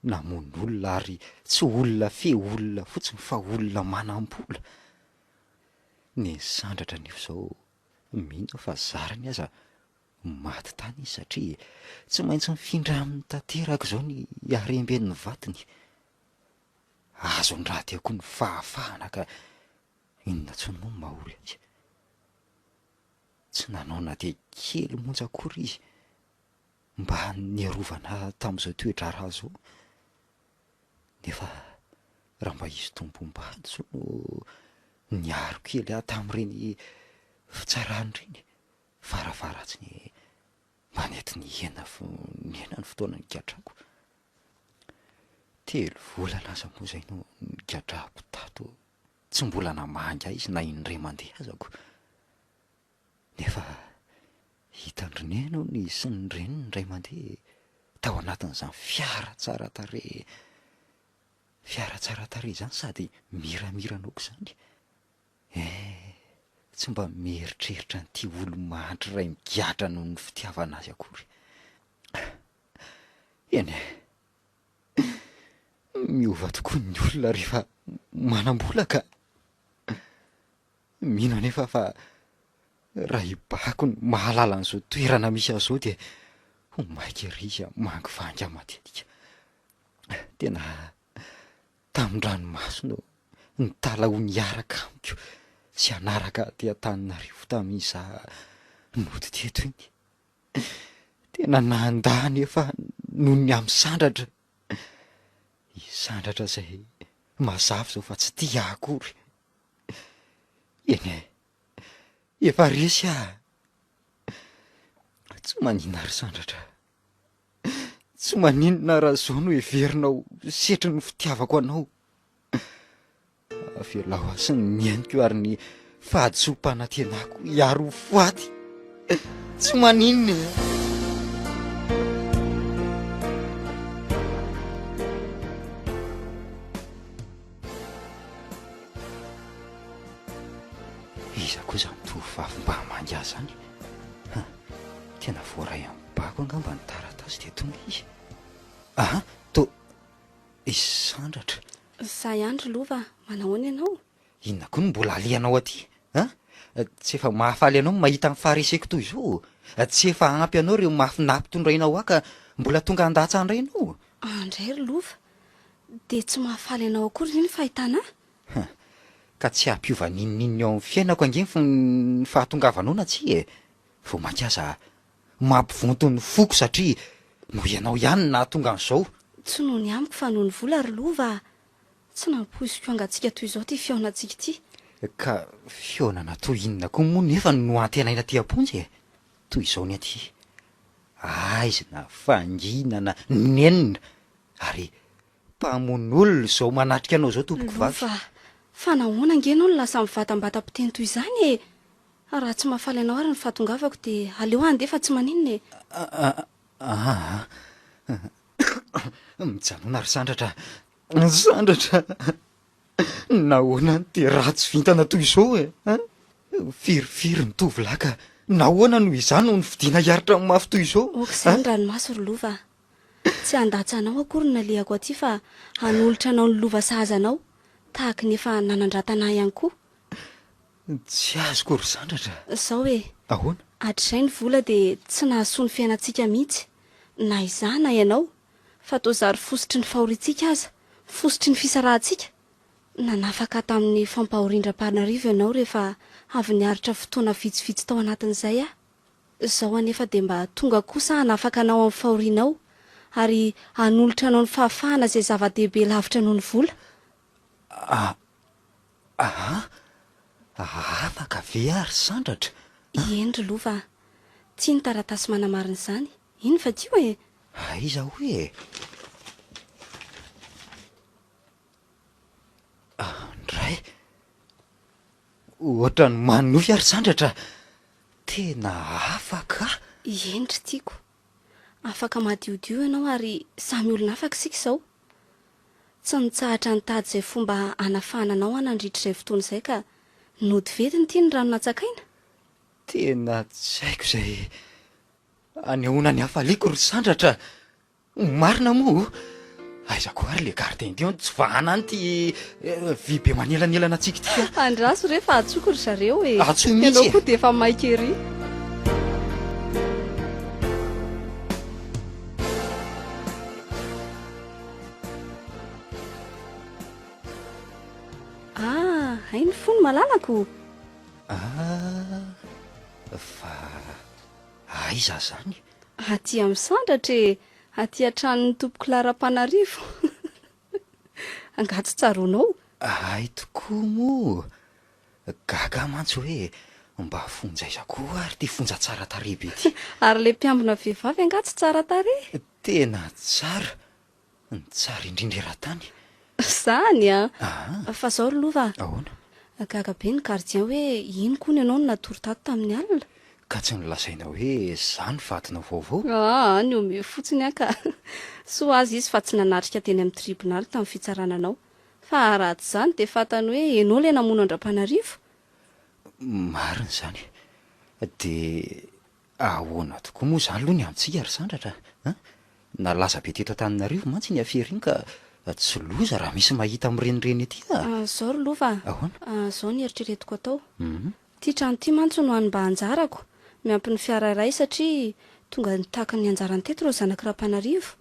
namono olona ary tsy olona fe olona fotsiny fa olona manam-bola. Ny sandratra nefa izao mino fa zariny aza maty tany izy satria tsy maintsy mifindra amin'ny tanteraka izao ny haremben'ny vatiny. Azo ny raha tiako ny fahafahana ka inona tsony moa mahory azy. Tsy nanao na dia kely monja akory izy mba niarovana tamin'izao toetra raha zao. Nefa raha mba izy tompom-bady zao no niaro kely aho tamin'ireny fitsarany ireny faravaratsiny mba nety ny hena ny fotoana ny gadrako. Telo volana aza moa izay no nigadrako tato tsy mbola namanga izy na indray mandeha azako. Nefa hitandrinena ny sy ny reniny indray mandeha tao anatin'izany fiara tsara tarehy izany sady miramiranaoko izany. Tsy mba mieritreritra n'ity olo-mahantry iray migatra noho ny fitiavana azy akory. Eny miova tokoa ny olona rehefa manam-bola ka mino anefa fa raha ibako ny mahalala an'izao toerana misy azy zao dia ho maika ery izy mangivangy matetika. Tena tamin-dranomasy no nitala ho niaraka amiko sy anaraka aty Antananarivo tamin'iza nody teto iny. Tena nandany efa noho ny amin'ny sandratra. Sandratra izay mazava izao fa tsy tia akory. Eny efa resy tsy manina ary sandratra. Tsy maninona raha izao no heverinao setry ny fitiavako anao. Avelao aho sy ny miainiko ary ny fahadisom-panantenako hiaro foaty. Tsy maninona. iza koa zany tovavy mba hamangy azy zany. Tena voaray ambako angamba ny taratasy de tonga izy. Aha, to isandratra. Zay andro lova, manahoana ianao? Inona koa no mbola alianao aty? Tsy efa mahafaly anao mahita ny fariseko toy izao. Tsy efa ampy anao reo mafinampitondраinao aka mbola tonga an-datsa andray ianao. Andray ry lova, de tsy mahafaly anao akory iny fahitana? Ka tsy hampiova ninninny ao amin'ny fiainako angeny ny fahatongavanao na tsy e. Vao mankaza mampivonto ny foko satria no ianao ihany na tonga an'izao. Tsy noho ny amiko fa noho ny vola ry lova. Tsy nampoisiko angatsika toy izao ty fiaonantsika ty. Ka fiaonana toy inona koa moa nefa no antenaina ty am-ponjy e. Toy izao ny aty. Aizina, fanginana, nenina. Ary mpamon'olona izao manatrika anao izao tompoko vavy. Lova, fa nahoana nge anao no lasa mivata-batam-piteny toy izany e. Raha tsy mahafaly anao ary ny fahatongavako de aleo any de fa tsy maninona e. Mijanona ry sandratra. Sandratra. Nahoana de ratsy vintana toy izao e. Firifiry ny tovolahy ka nahoana no izany no nividiana hiaritra amin'ny mafy toy izao. Ok'izay ny ranomaso ry lova. Tsy handatsanao akory ny nalehako aty fa hanolotra anao ny lova sahazanao. Tahaka ny efa nanandratana ihany koa. Tsy azoko ry sandratra. Sao e. Ahoana? Hatr'izay ny vola de tsy nahasoa ny fiainantsika mihitsy. Na izaho na ianao. Fa toa zary fositry ny fahoriantsika aza. Fositry ny fisarahantsika. Nanafaka tamin'ny fampahorindram-panarivo ianao rehefa avy niaritra fotoana vitsivitsy tao anatin'izay a. Izao anefa de mba tonga kosa hanafaka anao amin'ny fahorianao ary hanolotra anao ny fahafahana izay zava-dehibe lavitra noho ny vola. Afaka ve ary sandratra? Eny ry lova, tsy ny taratasy manamarina izany. Iny fa tio e. Aiza hoe? Andray. Ohatra ny manofy ary sandratra. Tena afaka. Eny ry tiako. Afaka madiodio ianao ary samy olona afaka sika izao. Tsy nitsahatra nitady izay fomba hanafahana anao hanandritra izay fotoana izay ka nody vetiny ity ny rano natsakaina. Tena tsy haiko izay anehoana ny hafaliako ry sandratra. Marina moa. Aiza koa ary le gardien dio tsy vahana anty vy be manelanelana antsika ity. Andraso rehefa atsoko ry zareo e. Atsoy mihitsy. Ianao koa de efa maika ery. Hay ny fony malalako. Fa aiza zany? Aty amin'ny sandratra e. Aty an-tranon'ny tompoko laram-panarivo. Angatsy tsaronao. Ay tokoa moa. Gaga mantsy hoe mba fonjaiza koa ary ty fonja tsara tarehy be ty. Ary le mpiambina vehivavy angatsy tsara tarehy. Tena tsara. Ny tsara indrindra eran-tany. Zany a. Fa zao ry lova. Ahoana? Gaga be ny gardien hoe ino koa ny ianao no natory tato tamin'ny alina. Ka tsy nolazaina hoe zany fatina vaovao. Ny ome fotsiny aka. Soa azy izy fa tsy nanatrika teny amin'ny tribonaly tamin'ny fitsarananao. Fa raha tsy izany dia fantany hoe ianao ilay namono andram-panarivo. Marina izany. Dia ahoana tokoa moa izany aloha ny amintsika ry sandratra. Nalaza be teto Antananarivo mantsy ny aferiny ka tsy loza raha misy mahita mirenireny ety. Zao ry lova. Ahoana? Zao ny eritreretiko atao. Ty trano ty mantsy no any mba anjarako. Miampy ny fiara iray satria tonga nitaka ny anjarany teto ireo zanak'i Rapanarivo.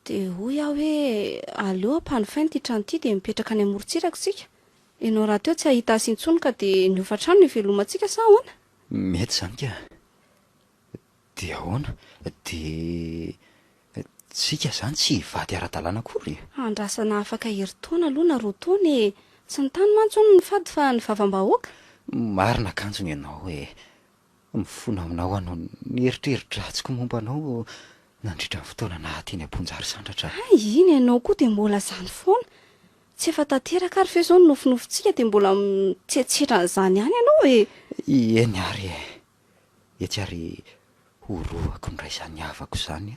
Dia hoy aho hoe aleo ampanofainy ty trano ty dia mipetraka any amorontsiraka sika. Ianao raha teo tsy ahita asintsony ka dia ny hofatrano ny velomantsika sa ahoana? Mety izany ka. Dia ahoana? Dia tsika izany tsy vady ara-dalàna akory. Andrasana afaka herintaona aloha na roa taona e. Tsy ny tany mantsy hono ny fady fa ny vavam-bahoaka. Marina kanjony ianao hoe mifona aminao hanao ny eritreritra ratsiko momba anao nandritra ny fotoana nahateny am-ponjary sandratra. Iny ianao koa dia mbola zany foana. Tsy efa tanteraka ary fe izao ny nofinofitsika dia mbola mitsetsetra an'izany ihany ianao e. Eny ary ety ary horoako ny raizany havako izany.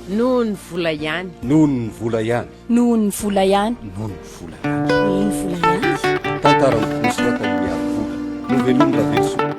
noho ny vola ihany noho ny vola ihany noho ny vola ihany noho ny vola ihany ny vola ihany tantara miposina tami'ny miary vola no velomina velosoa